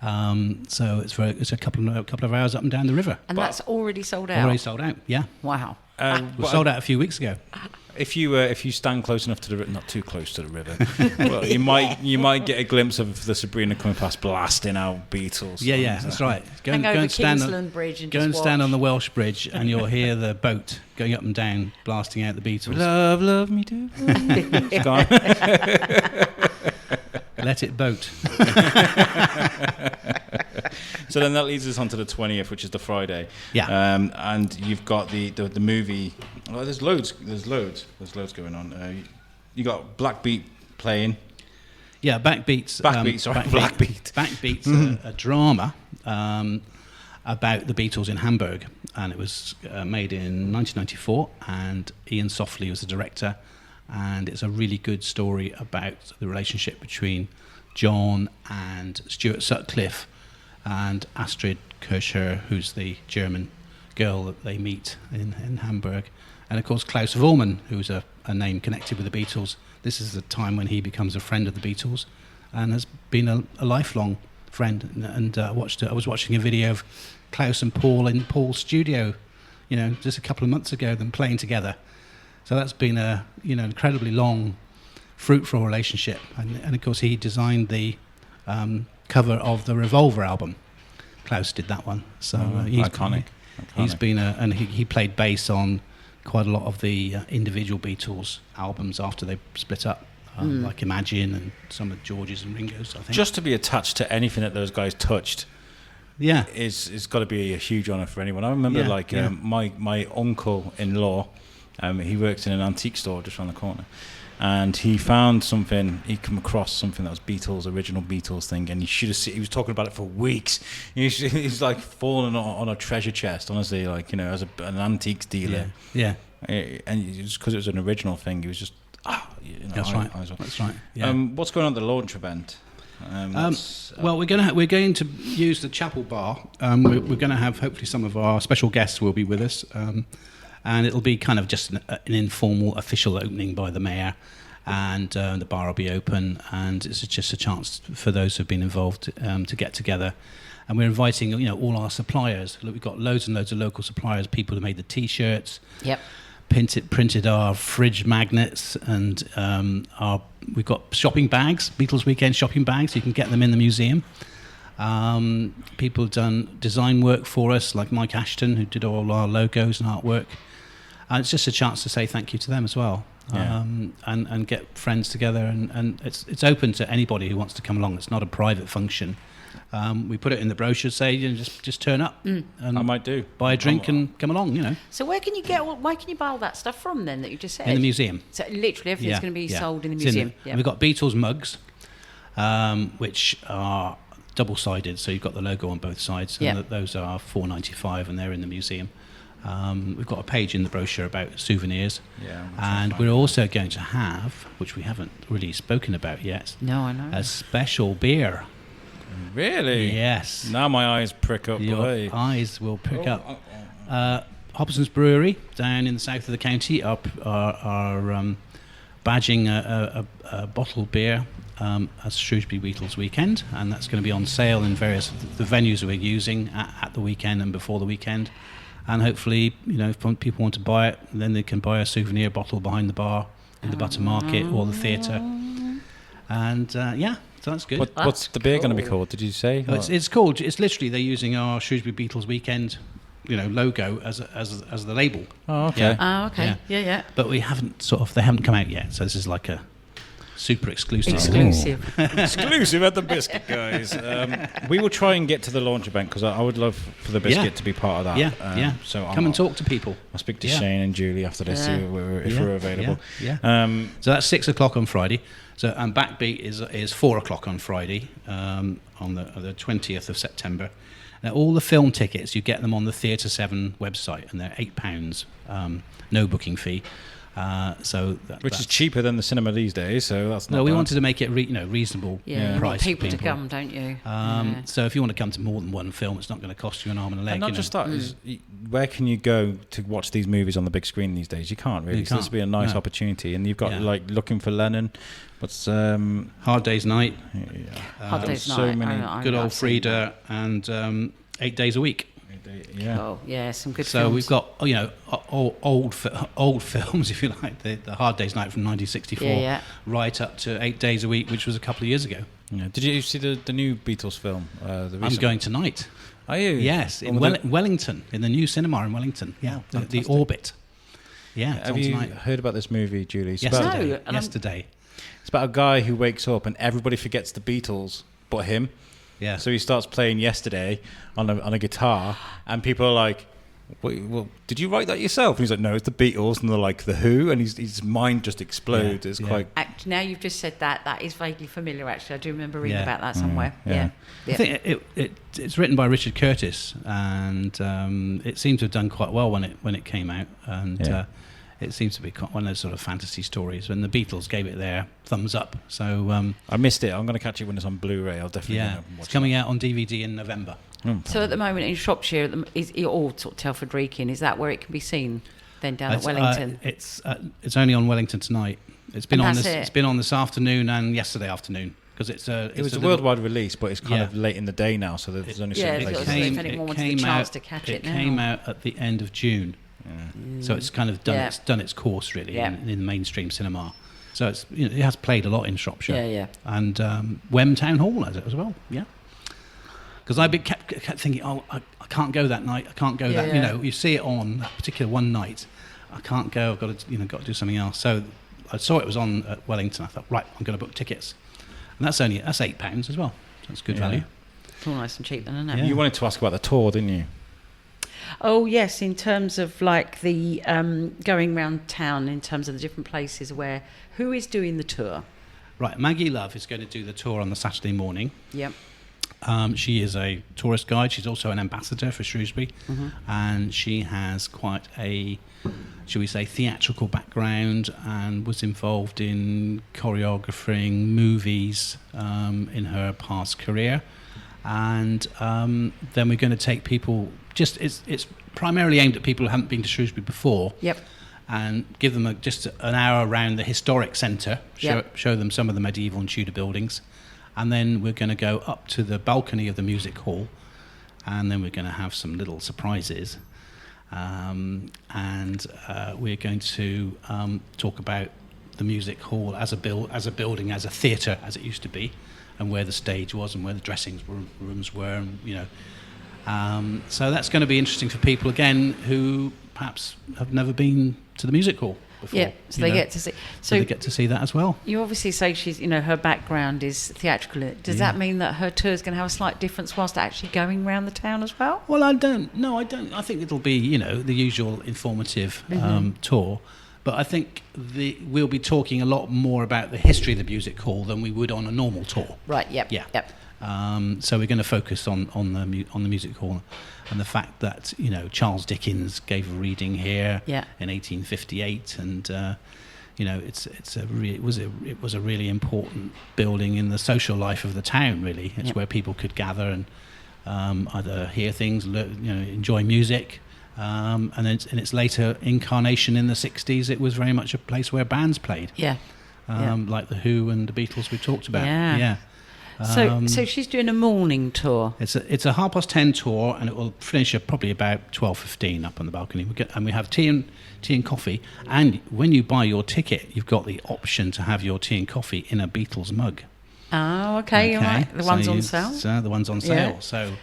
So it's a couple of hours up and down the river. And that's already sold out? Already sold out, yeah. Wow. We sold out a few weeks ago. If you stand close enough to the river, not too close to the river, well, you might get a glimpse of the Sabrina coming past, blasting out Beatles. Yeah, that's right. Go and stand Bridge and stand on the Welsh Bridge, and you'll hear the boat going up and down, blasting out the Beatles. Love me do. It's gone. Let it boat. So then that leads us on to the 20th, which is the Friday. Yeah. And you've got the movie. Oh, there's loads going on. You got Blackbeat playing. Yeah, Backbeat's a drama about the Beatles in Hamburg, and it was made in 1994, and Ian Softly was the director, and it's a really good story about the relationship between John and Stuart Sutcliffe and Astrid Kircher, who's the German girl that they meet in Hamburg, and of course Klaus Voormann, who's a name connected with the Beatles. This is the time when he becomes a friend of the Beatles and has been a lifelong friend. And I was watching a video of Klaus and Paul in Paul's studio, just a couple of months ago, them playing together. So that's been a incredibly long, fruitful relationship. And of course he designed the cover of the Revolver album. Klaus did that one. So he's iconic. He's been and he played bass on quite a lot of the individual Beatles albums after they split up, like Imagine and some of George's and Ringo's, I think. Just to be attached to anything that those guys touched, is got to be a huge honour for anyone. I remember my uncle-in-law, he works in an antique store just around the corner, and he found something. He come across something that was original Beatles thing, and he was talking about it for weeks. He was like falling on a treasure chest, honestly, as an antiques dealer. Yeah. And just because it was an original thing, he was just. That's right. That's right. Yeah. What's going on at the launch event? Well, we're going to use the chapel bar. We're going to have, hopefully, some of our special guests will be with us. And it'll be kind of just an informal official opening by the mayor, and the bar will be open, and it's just a chance for those who've been involved to get together. And we're inviting all our suppliers. Look, we've got loads and loads of local suppliers, people who made the T-shirts, printed our fridge magnets, and we've got shopping bags, Beatles Weekend shopping bags. You can get them in the museum. People have done design work for us, like Mike Ashton, who did all our logos and artwork. And it's just a chance to say thank you to them as well, and get friends together. And it's open to anybody who wants to come along. It's not a private function. We put it in the brochure, say just turn up and I might do buy a drink and come along. So where can you buy all that stuff from then that you just said? In the museum. So literally everything's going to be sold in the museum. We've got Beatles mugs, which are double-sided, so you've got the logo on both sides, and those are $4.95, and they're in the museum. We've got a page in the brochure about souvenirs, and we're also going to have, which we haven't really spoken about yet, I know, a special beer. Really? Yes. Now my eyes prick up. Your eyes will prick up. Hobson's Brewery down in the south of the county are badging a bottled beer as Shrewsbury Beatles Weekend, and that's going to be on sale in various the venues we're using at the weekend and before the weekend. And hopefully, if people want to buy it, then they can buy a souvenir bottle behind the bar in the Butter Market or the theatre. And so that's good. What's the beer going to be called? Did you say? It's called. It's literally they're using our Shrewsbury Beatles Weekend, logo as the label. Oh, okay. Oh, okay. Yeah. But we haven't they haven't come out yet, so this is like a super exclusive. Exclusive at the Biscuit, guys. We will try and get to the launch event because I would love for the Biscuit to be part of that. So come and talk to people. I'll speak to Shane and Julie after this if we're available. So that's 6 o'clock on Friday. So and Backbeat is 4 o'clock on Friday on the 20th of September. Now all the film tickets you get them on the Theatre 7 website, and they're £8, no booking fee. Which is cheaper than the cinema these days, so that's not. No, we wanted to make it reasonable price. You want people to come, don't you? So if you want to come to more than one film, it's not going to cost you an arm and a leg. And not just that, where can you go to watch these movies on the big screen these days? You can't really. So this would be a nice opportunity, and you've got Looking for Lennon. What's Hard Day's Night? Hard Day's Night. So many good old Frida and 8 Days a Week. Oh yeah, some good. So films. we've got old films, if you like, the Hard Day's Night from 1964, right up to 8 Days a Week, which was a couple of years ago. Yeah. Did you see the new Beatles film? I'm going tonight. Are you? Yes, in Wellington, in the new cinema in Wellington. Yeah, the Orbit. Yeah. Have you heard about this movie, Julie? Yesterday. It's about a guy who wakes up and everybody forgets the Beatles but him. Yeah. So he starts playing Yesterday on a guitar, and people are like, well, did you write that yourself? And he's like, no, it's the Beatles. And they're like, the Who? And his mind just explodes. It's quite... Now you've just said that is vaguely familiar, actually. I do remember reading about that somewhere. Yeah. I think it's written by Richard Curtis, and it seemed to have done quite well when it came out. And it seems to be one of those sort of fantasy stories. When the Beatles gave it their thumbs up. So I missed it. I'm going to catch it when it's on Blu-ray. I'll definitely watch it. It's coming out on DVD in November. So at the moment in Shropshire, is it all sort of Telford Wrekin? Is that where it can be seen? Then down at Wellington, it's only on Wellington tonight. It's been on this. It's been on this afternoon and yesterday afternoon because it was a worldwide release, but it's kind of late in the day now, so there's only certain places. If anyone wants the chance to catch it now. It came out at the end of June. So it's kind of done its course really in mainstream cinema. So it's it has played a lot in Shropshire. And Wem Town Hall has it as well. Yeah. Because I kept thinking, I can't go that night. I can't go that. You see it on that particular one night. I can't go. I've got to do something else. So I saw it was on at Wellington. I thought, right, I'm going to book tickets, and that's £8 as well. So that's good value. It's all nice and cheap, then, isn't it? Yeah. You wanted to ask about the tour, didn't you? Oh yes, in terms of like the going around town, in terms of the different places who is doing the tour? Right, Maggie Love is going to do the tour on the Saturday morning. Yep. She is a tourist guide. She's also an ambassador for Shrewsbury, and she has quite a, shall we say, theatrical background and was involved in choreographing movies in her past career. And then we're going to take people. It's primarily aimed at people who haven't been to Shrewsbury before. Yep. And give them just an hour around the historic centre. Show them some of the medieval and Tudor buildings. And then we're going to go up to the balcony of the music hall, and then we're going to have some little surprises. And we're going to talk about the music hall as a building, as a theatre, as it used to be, and where the stage was and where the dressing rooms were, and so that's going to be interesting for people again who perhaps have never been to the music hall before. Yeah, so they get to see. So they get to see that as well. You obviously say she's, her background is theatrical. Does that mean that her tour is going to have a slight difference whilst actually going around the town as well? Well, I don't. No, I don't. I think it'll be, the usual informative tour. But I think we'll be talking a lot more about the history of the music hall than we would on a normal tour. Right. Yep. Yeah. Yep. So we're going to focus on the music hall and the fact that Charles Dickens gave a reading here in 1858, and it was a really important building in the social life of the town. Really, it's where people could gather and either hear things, enjoy music. And then in its later incarnation in the 60s, it was very much a place where bands played. Yeah. like the Who and the Beatles we talked about. Yeah. So she's doing a morning tour. It's a 10:30 tour, and it will finish at probably about 12:15 up on the balcony. We have tea and coffee. And when you buy your ticket, you've got the option to have your tea and coffee in a Beatles mug. Oh, okay. You're right. The one's on sale. The one's on sale. So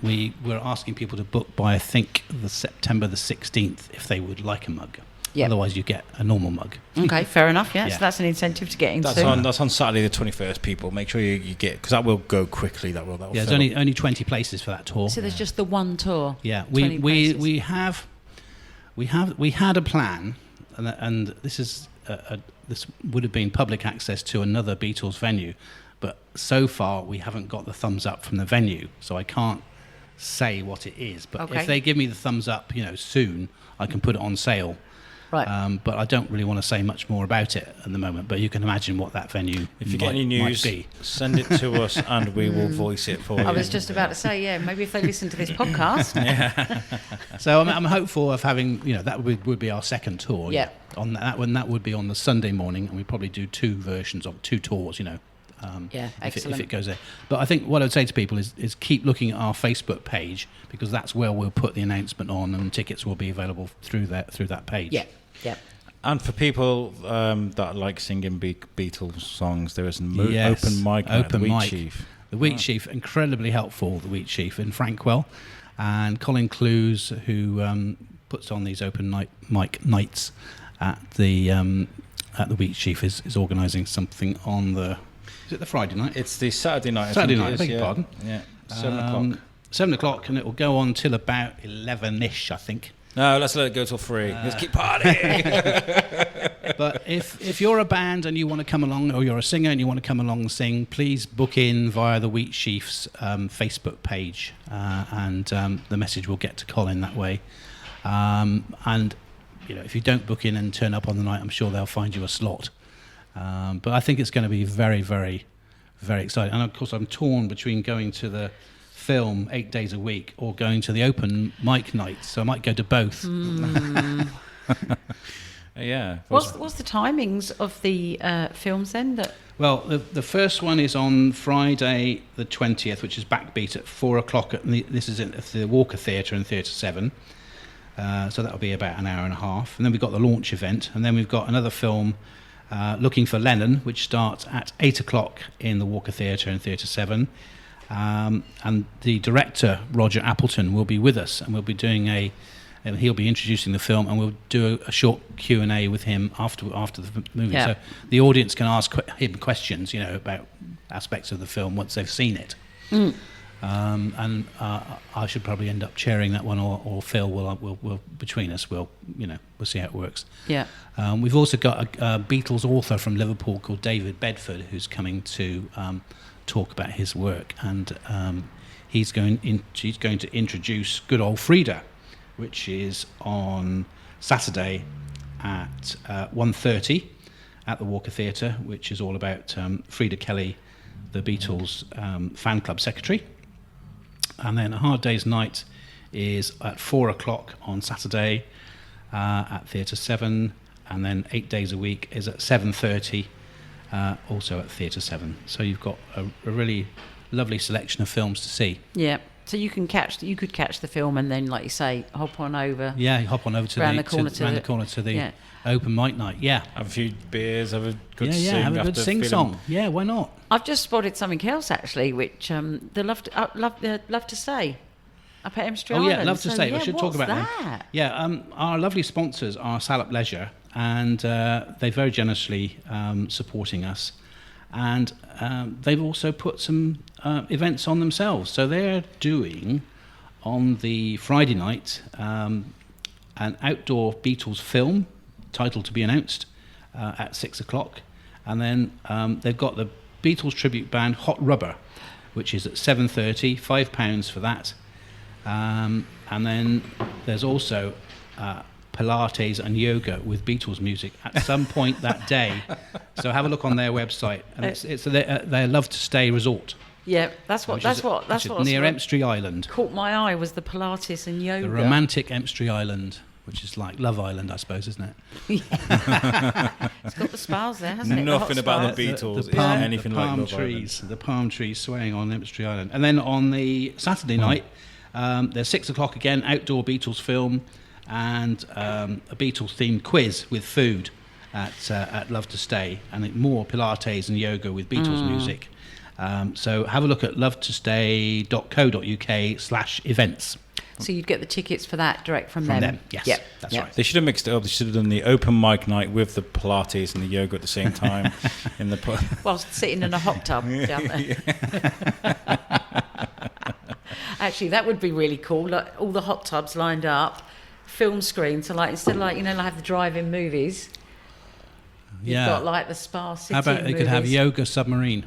we're asking people to book by, I think, the September the 16th if they would like a mug. Yep. Otherwise, you get a normal mug. Okay, fair enough. Yeah, so that's an incentive to get into. That's on Saturday the 21st. People, make sure you get, because that will go quickly. That will. There's only 20 places for that tour. So there's just the one tour. Yeah, we had a plan, and this is this would have been public access to another Beatles venue, but so far we haven't got the thumbs up from the venue, so I can't say what it is. But if they give me the thumbs up, soon, I can put it on sale. Right. But I don't really want to say much more about it at the moment. But you can imagine what that venue if you get any news, send it to us and we will voice it for you. I was just about to say, maybe if they listen to this podcast. So I'm hopeful of having, that would be our second tour. Yeah. On that one, that would be on the Sunday morning, and we probably do two versions of two tours. Excellent. If it goes there. But I think what I would say to people is keep looking at our Facebook page, because that's where we'll put the announcement on, and tickets will be available through that page. Yeah. And for people that like singing Beatles songs, there is an open mic. Chief. The Wheat Chief, incredibly helpful. The Wheat Chief in Frankwell, and Colin Clues, who puts on these open mic nights at the Wheat Chief, is organising something on the. Is it the Friday night? It's the Saturday night. Saturday night, I beg your pardon. Yeah, 7 o'clock. 7 o'clock, and it will go on till about 11-ish, I think. No, let's let it go till 3. Let's keep partying. But if you're a band and you want to come along, or you're a singer and you want to come along and sing, please book in via the Wheat Chief's Facebook page, and the message will get to Colin that way. And if you don't book in and turn up on the night, I'm sure they'll find you a slot. But I think it's going to be very, very, very exciting. And of course, I'm torn between going to the film 8 days a week or going to the open mic nights, so I might go to both. Yeah. What's the timings of the films then? Well, the first one is on Friday the 20th, which is Backbeat at 4 o'clock. This is at the Walker Theatre in Theatre 7. So that'll be about an hour and a half. And then we've got the launch event. And then we've got another film, Looking for Lennon, which starts at 8 o'clock in the Walker Theatre in Theatre 7. And the director, Roger Appleton, will be with us, and we'll be doing he'll be introducing the film, and we'll do a short Q&A with him after the movie. Yeah. So the audience can ask him questions, about aspects of the film once they've seen it. And I should probably end up chairing that one, or Phil will between us. We'll see how it works. Yeah. We've also got a Beatles author from Liverpool called David Bedford, who's coming to talk about his work, and he's going to introduce Good Old Frida, which is on Saturday at 1:30 at the Walker Theatre, which is all about Frida Kelly, the Beatles fan club secretary. And then A Hard Day's Night is at 4 o'clock on Saturday at Theatre 7, and then 8 days a week is at 7:30, also at Theatre 7. So you've got a really lovely selection of films to see. Yeah. So you could catch the film, and then, like you say, hop on over. Yeah, hop on over to the corner to the open mic night. Yeah, have a few beers, have a good have a good sing song. Yeah, why not? I've just spotted something else actually, which they love to say up at Ems Island. Oh yeah, love to say. Yeah, I should talk about that? Them. Yeah, our lovely sponsors are Salop Leisure, and they're very generously supporting us. And they've also put some events on themselves. So they're doing, on the Friday night, an outdoor Beatles film, title to be announced, at 6 o'clock. And then they've got the Beatles tribute band Hot Rubber, which is at 7:30, £5 for that. And then there's also Pilates and yoga with Beatles music at some point that day. So have a look on their website, and it's their Love to Stay resort. Yeah, that's what near Ems Island. Caught my eye was the Pilates and yoga. The romantic Ems Island. which is like Love Island, I suppose, isn't it? It's got the spas there, hasn't it? Nothing about the Beatles the palm, is anything the palm like Love trees, Island. the palm trees swaying on Shrewsbury Island. And then on the Saturday night, there's 6 o'clock again, outdoor Beatles film and a Beatles-themed quiz with food at Love to Stay, and more Pilates and yoga with Beatles music. So have a look at lovetostay.co.uk/events. So you'd get the tickets for that direct from them? Yes, yep. that's right. They should have mixed it up. They should have done the open mic night with the Pilates and the yoga at the same time. in the Whilst sitting in a hot tub down there. Actually, that would be really cool. Like all the hot tubs lined up, film screen. So like instead of like have the drive-in movies, you've got like the spa sitting. How about they could have yoga submarine?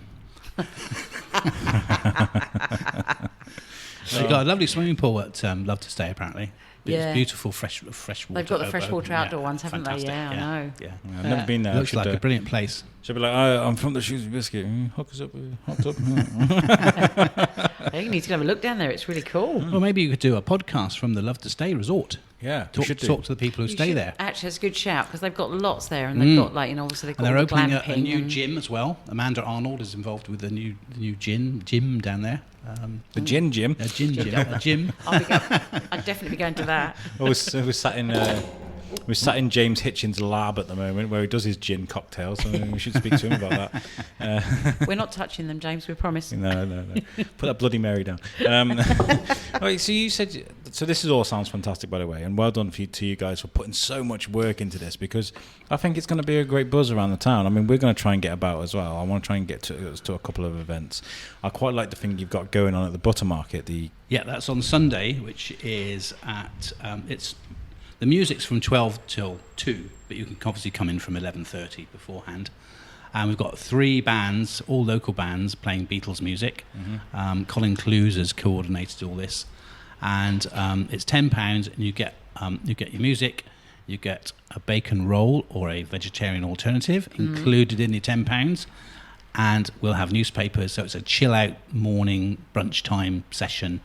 They've got a lovely swimming pool at Love to Stay, apparently. It's beautiful fresh water. They've got the freshwater outdoor ones, haven't fantastic. they? Yeah, I know. Yeah. I've never been there. Looks like a brilliant place. Should be like, I'm from the Shrewsbury Biscuit. Hook us up with a hot tub. You need to have a look down there. It's really cool. Well, maybe you could do a podcast from the Love to Stay resort. Yeah, talk to the people who stay there. Actually, it's a good shout because they've got lots there, and they've got obviously they've got. And they're opening a glamping new gym as well. Amanda Arnold is involved with the new gym down there. The gin gym. A gym. I'd definitely be going to that. We're sat in James Hitchens' lab at the moment where he does his gin cocktails. So we should speak to him about that. We're not touching them, James. We promise. No. Put that Bloody Mary down. Right, so you said. So this all sounds fantastic, by the way, and well done to you guys for putting so much work into this, because I think it's going to be a great buzz around the town. I mean, we're going to try and get about as well. I want to try and get to a couple of events. I quite like the thing you've got going on at the Butter Market. Yeah, that's on Sunday, which is at it's. The music's from 12 till 2, but you can obviously come in from 11:30 beforehand. And we've got 3 bands, all local bands, playing Beatles music. Mm-hmm. Colin Clues has coordinated all this. And it's £10, and you get your music, you get a bacon roll or a vegetarian alternative included in the £10, and we'll have newspapers. So it's a chill-out morning brunch time session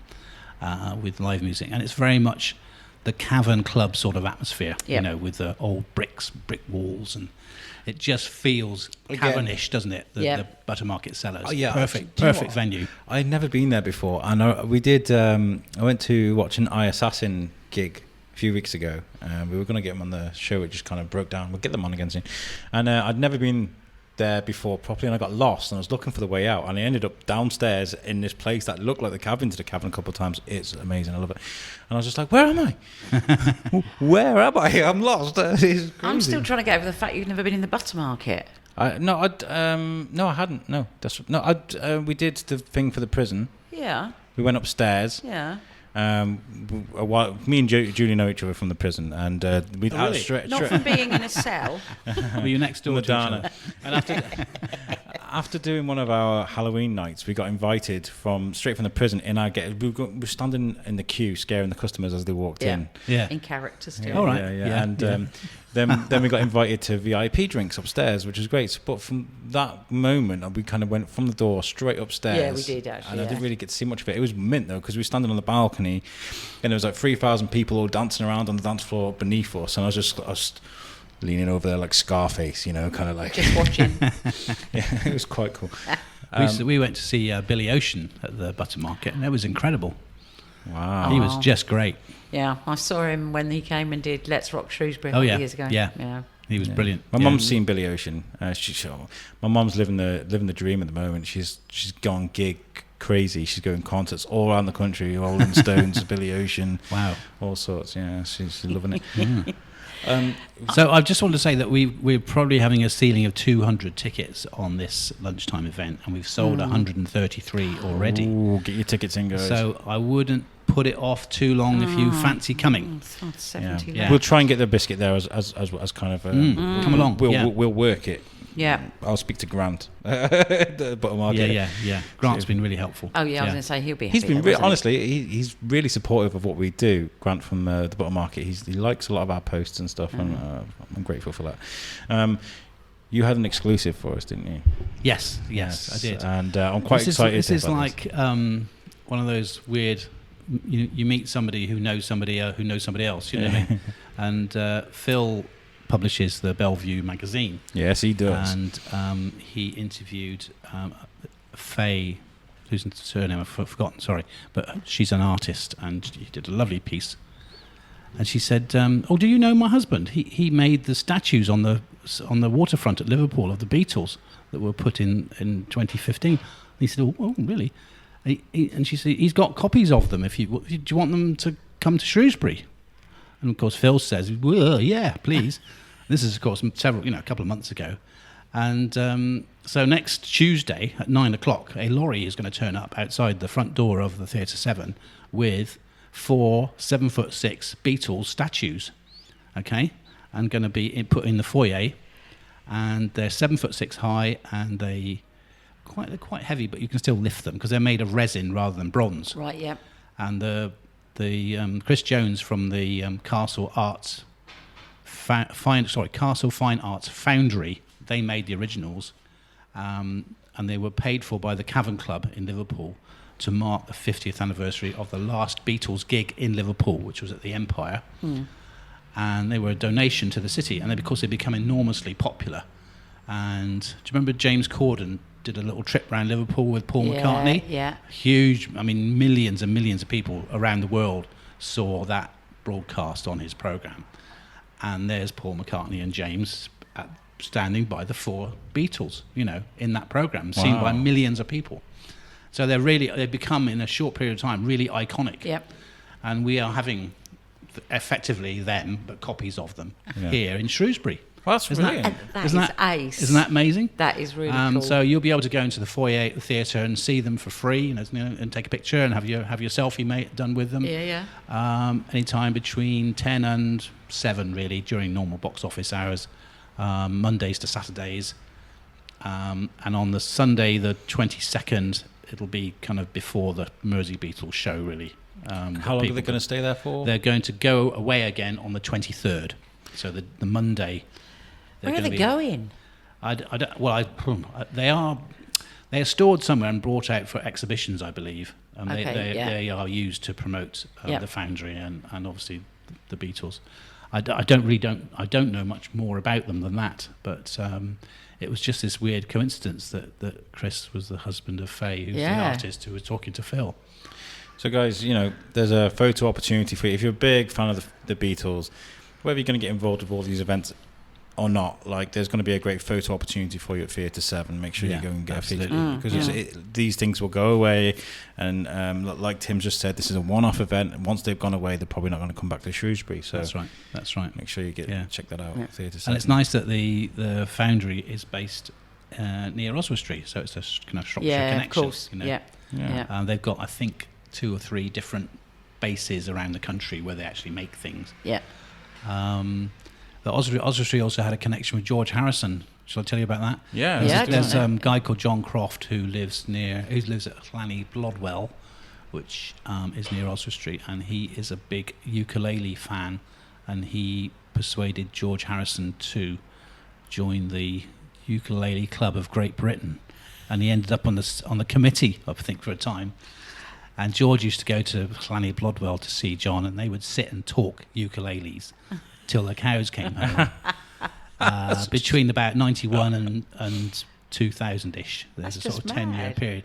with live music. And it's very much the Cavern Club sort of atmosphere, with the old brick walls, and it just feels Cavernish, doesn't it? The Butter Market Cellars. Perfect venue. I'd never been there before, and we did. I went to watch an iAssassin gig a few weeks ago. We were going to get them on the show. It just kind of broke down. We'll get them on again soon. And I'd never been there before properly, and I got lost, and I was looking for the way out, and I ended up downstairs in this place that looked like the cabin to the Cavern a couple of times. It's amazing. I love it. And I was just like, where am I? Where am I? I'm lost. I'm still trying to get over the fact you've never been in the Butter Market. No, I hadn't. No, we did the thing for the prison. Yeah. We went upstairs. Yeah. Me and Julie know each other from the prison, and we not from being in a cell. Were you next door to each other? And after doing one of our Halloween nights, we got invited straight from the prison. We were standing in the queue, scaring the customers as they walked in. Yeah, in character still. Yeah, all right. And then we got invited to VIP drinks upstairs, which was great. But from that moment, we kind of went from the door straight upstairs. Yeah, we did actually. And I didn't really get to see much of it. It was mint though, because we were standing on the balcony, and there was like 3,000 people all dancing around on the dance floor beneath us, and I was just leaning over there like Scarface, kind of like just watching. Yeah, it was quite cool. We went to see Billy Ocean at the Butter Market, and it was incredible. Wow, he was just great. Yeah, I saw him when he came and did Let's Rock Shrewsbury years ago. Yeah. He was brilliant. My mum's seen Billy Ocean. My mum's living the dream at the moment. She's gone gig crazy. She's going concerts all around the country. Rolling Stones, Billy Ocean, wow, all sorts. Yeah, she's loving it. So I just want to say that we're probably having a ceiling of 200 tickets on this lunchtime event, and we've sold 133 already. Ooh, get your tickets in, guys. So I wouldn't put it off too long if you fancy coming. We'll try and get the biscuit there as kind of come along. We'll work it. Yeah, I'll speak to Grant. The Butter Market. Yeah. Grant's been really helpful. Oh yeah, I was going to say he'll be happy. He's been honestly, he's really supportive of what we do. Grant from the Butter Market. He likes a lot of our posts and stuff, and I'm grateful for that. You had an exclusive for us, didn't you? Yes, I did. And I'm quite excited. This is like one of those weird. You meet somebody who knows somebody who knows somebody else. You know what I mean? And Phil publishes the Bellevue magazine. Yes, he does. And he interviewed Faye, whose surname I've forgotten, sorry, but she's an artist, and she did a lovely piece. And she said, "Oh, do you know my husband? He made the statues on the waterfront at Liverpool of the Beatles that were put in 2015." And he said, "Oh, really?" And she said, "He's got copies of them. Do you want them to come to Shrewsbury?" And of course, Phil says, "Well, yeah, please." This is, of course, a couple of months ago. And so next Tuesday at 9:00, a lorry is going to turn up outside the front door of the Theatre 7 with 4 7'6" Beatles statues, okay, and going to be put in the foyer. And they're 7'6" high, and they're quite heavy, but you can still lift them because they're made of resin rather than bronze. Right. Yeah. And the Chris Jones from the Castle Fine Arts Foundry, they made the originals, and they were paid for by the Cavern Club in Liverpool to mark the 50th anniversary of the last Beatles gig in Liverpool, which was at the Empire. And they were a donation to the city, and because they become enormously popular. And do you remember James Corden did a little trip around Liverpool with Paul McCartney? Yeah. Huge, millions and millions of people around the world saw that broadcast on his programme. And there's Paul McCartney and James standing by the 4 Beatles, in that programme, seen by millions of people. So they've become, in a short period of time, really iconic. Yep. And we are having effectively them, but copies of them, here in Shrewsbury. Well, that's brilliant. That is ace. Isn't that amazing? That is really cool. So you'll be able to go into the foyer at the theatre and see them for free, and take a picture and have your selfie done with them. Yeah. Anytime between 10 and 7, really, during normal box office hours, Mondays to Saturdays. And on the Sunday, the 22nd, it'll be kind of before the Mersey Beatles show, really. How long are they going to stay there for? They're going to go away again on the 23rd. So the Monday. Where are they going? They are stored somewhere and brought out for exhibitions, I believe. They are used to promote the Foundry and obviously the Beatles. I don't know much more about them than that, but it was just this weird coincidence that Chris was the husband of Faye, who's the artist who was talking to Phil. So guys, there's a photo opportunity for you. If you're a big fan of the Beatles, whether you're going to get involved with all these events or not, there's going to be a great photo opportunity for you at Theatre 7. Make sure you go and get a photo, because these things will go away, and like Tim just said, this is a one-off event, and once they've gone away, they're probably not going to come back to Shrewsbury. So that's right. Make sure you check that out. Theatre 7. And it's nice that the Foundry is based near Oswestry, so it's a kind of Shropshire connection. Of course. They've got, I think, 2 or 3 different bases around the country where they actually make things. The Oswestry also had a connection with George Harrison. Shall I tell you about that? There's a guy called John Croft who lives at Llanny Blodwell, which is near Oswestry, and he is a big ukulele fan, and he persuaded George Harrison to join the Ukulele Club of Great Britain, and he ended up on the committee, I think, for a time. And George used to go to Llanny Blodwell to see John, and they would sit and talk ukuleles till the cows came home. Between about 91 and 2000-ish, there's a sort of 10-year period.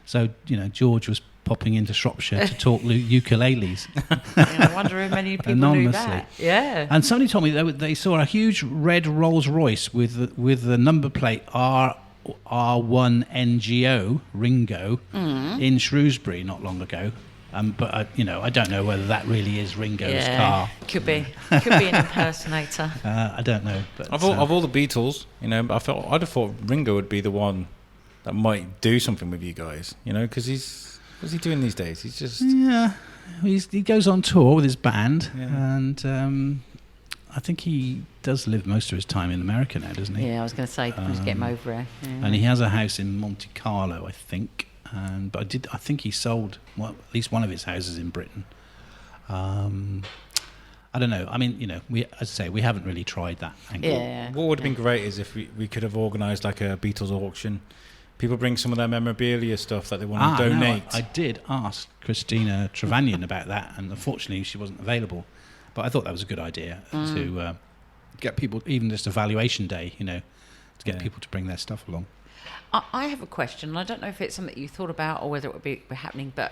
So, George was popping into Shropshire to talk ukuleles. I wonder how many people knew that. Yeah. And somebody told me they saw a huge red Rolls Royce with the number plate R1NGO, Ringo, in Shrewsbury not long ago. But I don't know whether that really is Ringo's car. Could be an impersonator. I don't know. But of all the Beatles, I'd have thought Ringo would be the one that might do something with you guys. Because what's he doing these days? He's just he goes on tour with his band, and I think he does live most of his time in America now, doesn't he? Yeah, I was going to say, just get him over here. Yeah. And he has a house in Monte Carlo, I think. But I think he sold at least one of his houses in Britain. I don't know. I mean, we haven't really tried that angle. Yeah. What would have been great is if we could have organised like a Beatles auction. People bring some of their memorabilia stuff that they want to donate. No, I did ask Christina Trevanian about that, and unfortunately she wasn't available. But I thought that was a good idea to get people, even just a valuation day, to get people to bring their stuff along. I have a question, and I don't know if it's something you thought about or whether it would be happening, but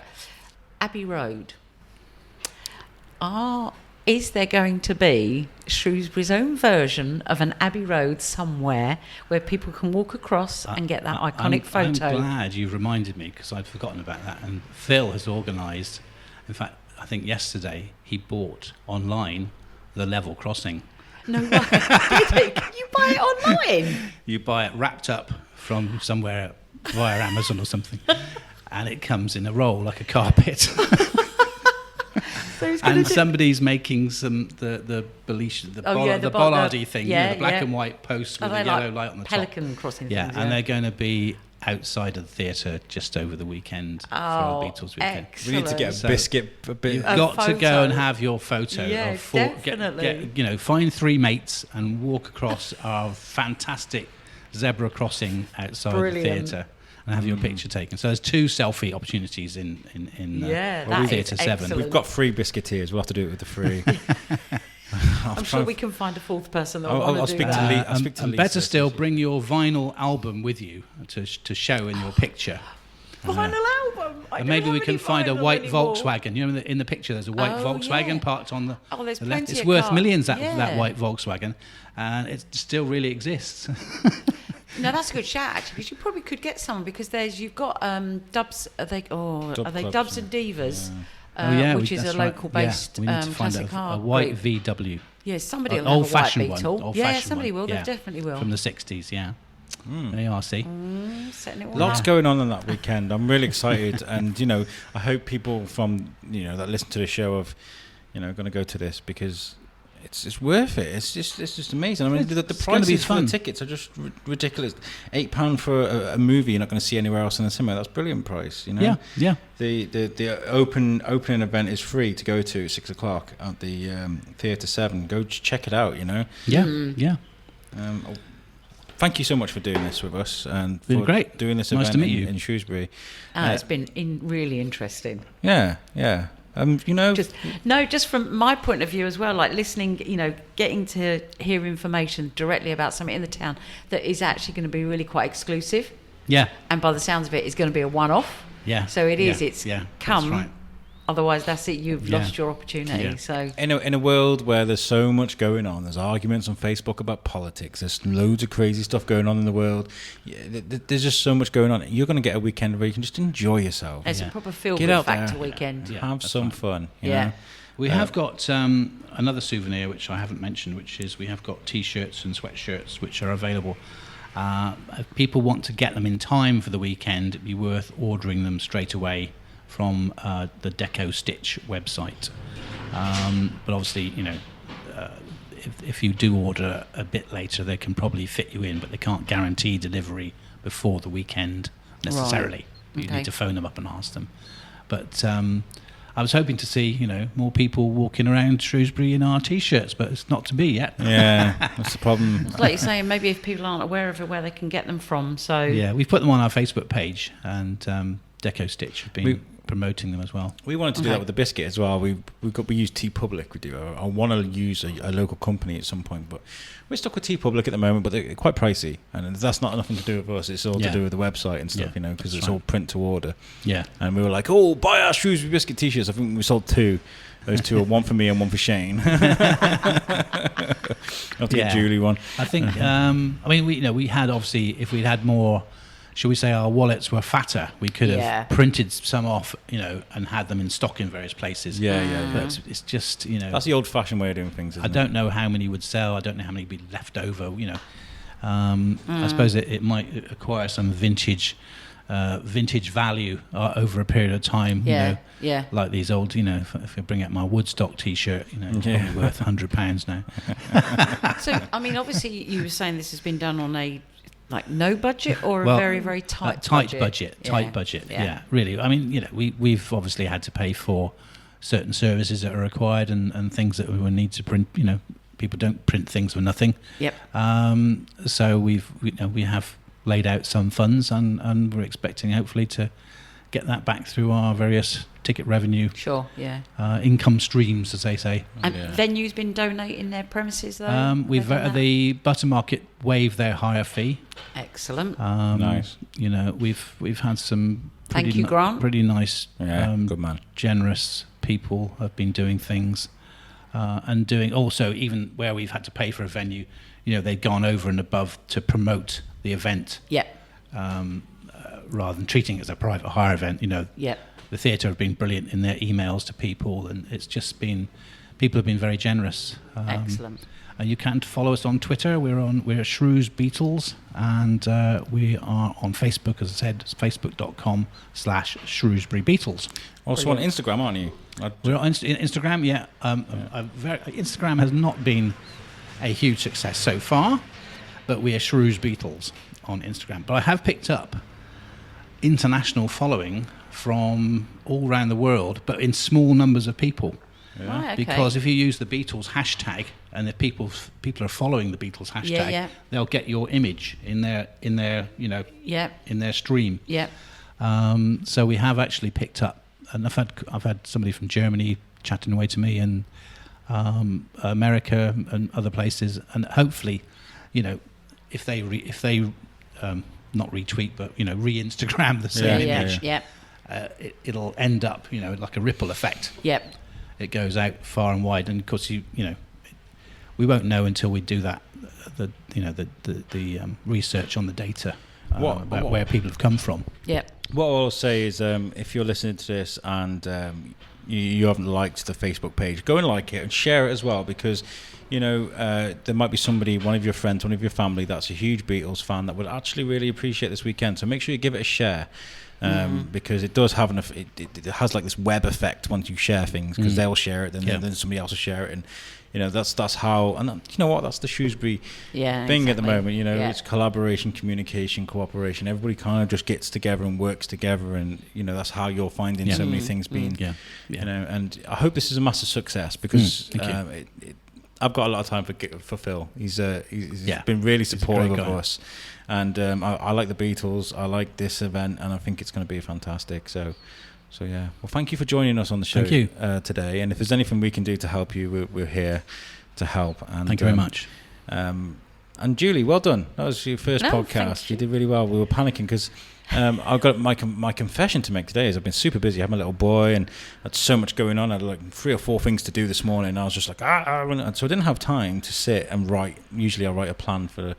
Abbey Road. Is there going to be Shrewsbury's own version of an Abbey Road somewhere where people can walk across and get that iconic photo? I'm glad you've reminded me, because I'd forgotten about that. And Phil has organised, in fact, I think yesterday, he bought online the level crossing. No way. Did he? Can you buy it online? You buy it wrapped up from somewhere via Amazon or something, and it comes in a roll like a carpet. And somebody's making the bollardy thing, the black and white post with a yellow light on the Pelican top. Crossing things, and they're going to be outside of the theatre just over the weekend for Beatles Weekend. Excellent. We need to get a biscuit. You've got to go and have your photo. Yeah, definitely. Find 3 mates and walk across our fantastic zebra crossing outside the theatre. And have your picture taken. So there's 2 selfie opportunities in Theatre 7. We've got 3 Biscuiteers. We'll have to do it with the 3. I'm sure we can find a 4th person that will want to do that. I'll speak to Lisa. Better still, bring your vinyl album with you to show in your picture. Vinyl album? And maybe we can find a white Volkswagen. In the picture there's a white Volkswagen parked on the left. It's worth millions, that white Volkswagen. And it still really exists. No, that's a good shout actually, because you probably could get some, because you've got Dubs. Are they Dubs and Divas? Which is a local based we need to find classic car. A white VW. Yeah, somebody will have a white Beetle. Yeah, somebody will. They definitely will. From the 60s, yeah. There you are, see. Lots going on that weekend. I'm really excited, and I hope people from that listen to the show going to go to this, because it's worth it. It's just amazing. I mean, the prices for the tickets are just ridiculous. £8 for a movie you're not going to see anywhere else in the cinema. That's a brilliant price. Yeah. The opening event is free to go to at 6:00 at the Theatre 7. Go check it out. Yeah. Thank you so much for doing this with us and for great. Doing this nice event to meet you. in Shrewsbury. It's been really interesting. Yeah. Just from my point of view as well, like listening, getting to hear information directly about something in the town that is actually going to be really quite exclusive. Yeah. And by the sounds of it, it's going to be a one-off. Yeah. So it's come. That's right. Otherwise, that's it. You've lost your opportunity. Yeah. So in a world where there's so much going on, there's arguments on Facebook about politics. There's loads of crazy stuff going on in the world. There's just so much going on. You're going to get a weekend where you can just enjoy yourself. It's a proper feel-good factor weekend. Yeah, have some fun. You know? We have got another souvenir which I haven't mentioned, which is we have got T-shirts and sweatshirts which are available. If people want to get them in time for the weekend, it'd be worth ordering them straight away from the Deco Stitch website. But obviously, if you do order a bit later, they can probably fit you in, but they can't guarantee delivery before the weekend necessarily. Right. You need to phone them up and ask them. But I was hoping to see, more people walking around Shrewsbury in our T-shirts, but it's not to be yet. Yeah, that's the problem. It's like you're saying, maybe if people aren't aware of where they can get them from. So yeah, we've put them on our Facebook page, and Deco Stitch have been promoting them as well. We wanted to do that with the biscuit as well. We use TeePublic. We do. I want to use a local company at some point, but we're stuck with TeePublic at the moment. But they're quite pricey, and that's not nothing to do with us. It's all to do with the website and stuff, because it's all print to order. Yeah. And we were like, buy our Shrewsbury Biscuit T-shirts. I think we sold 2. Those 2 are one for me and one for Shane. I'll have to get Julie one. I think. We had obviously, if we'd had more, shall we say, our wallets were fatter, we could have printed some off, and had them in stock in various places. But it's just, that's the old-fashioned way of doing things. I don't know how many would sell. I don't know how many would be left over. I suppose it might acquire some vintage value over a period of time. Like these old. If I bring out my Woodstock T-shirt, it's probably worth £100 now. So, obviously, you were saying this has been done on a no budget or a very, very tight budget? Tight budget, yeah, really. We've obviously had to pay for certain services that are required and things that we will need to print. People don't print things for nothing. Yep. So we have laid out some funds and we're expecting hopefully to get that back through our various ticket revenue. Sure, yeah. Income streams, as they say. And venues been donating their premises though? The Buttermarket waived their hire fee. Excellent. Nice. You know, we've had some Thank you, Grant. pretty nice, good man. generous people have been doing things, and doing also even where we've had to pay for a venue. You know, they've gone over and above to promote the event. Yeah. Rather than treating it as a private hire event, you know. Yeah. The theatre have been brilliant in their emails to people, and it's just been, people have been very generous. Excellent. You can follow us on Twitter. We're Shrewsbury Beatles, and we are on Facebook, as I said, facebook.com/Shrewsbury Beatles. Also on Instagram, aren't you? We're on Instagram, yeah. Instagram has not been a huge success so far, but we are Shrewsbury Beatles on Instagram. But I have picked up international following from all around the world, but in small numbers of people. Yeah. Right, okay. Because if you use the Beatles hashtag, and if people are following the Beatles hashtag, they'll get your image in their in their stream. Yeah. So we have actually picked up, and I've had somebody from Germany chatting away to me, and America and other places, and hopefully, you know, if they not retweet, but you know, re-Instagram the same image. Yeah. It'll end up, you know, like a ripple effect. Yep. It goes out far and wide, and of course, we won't know until we do that. The research on the data about where people have come from. Yep. What I'll say is, if you're listening to this and you haven't liked the Facebook page, go and like it and share it as well, because you know, there might be somebody, one of your friends, one of your family that's a huge Beatles fan that would actually really appreciate this weekend. So make sure you give it a share, because it does have it has like this web effect once you share things, because they'll share it, then somebody else will share it, and you know that's how. And you know what? That's the Shrewsbury thing at the moment. You know, it's collaboration, communication, cooperation. Everybody kind of just gets together and works together, and you know that's how you're finding so many things being. You know, and I hope this is a massive success, because I've got a lot of time for Phil. He's been really supportive of us, and I like the Beatles. I like this event, and I think it's going to be fantastic. So yeah. Well, thank you for joining us on the show today. And if there's anything we can do to help you, we're here to help. And thank you very much. And Julie, well done. That was your first podcast. You did really well. We were panicking because I've got my confession to make today is I've been super busy. I have my little boy and had so much going on. I had like 3 or 4 things to do this morning. And I was just like, and so I didn't have time to sit and write. Usually I write a plan for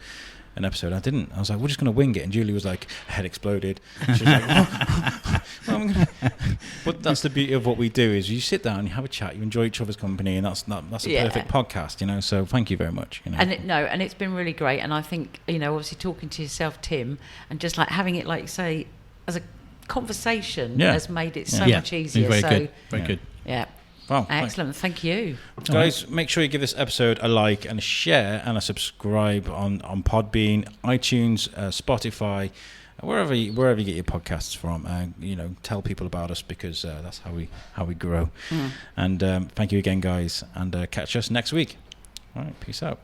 an episode. I didn't. I was like, we're just going to wing it. And Julie was like, her head exploded. She was like, but that's the beauty of what we do is you sit down, you have a chat, you enjoy each other's company, and that's a perfect podcast, you know. So thank you very much. You know. And it's been really great. And I think, you know, obviously talking to yourself, Tim, and just like having it, like say, as a conversation has made it so much easier. Very good. Yeah. Wow, excellent. Thank you. Guys, make sure you give this episode a like and a share and a subscribe on Podbean, iTunes, Spotify, wherever you get your podcasts from. You know, tell people about us, because that's how we grow. And thank you again, guys, and catch us next week. All right, peace out.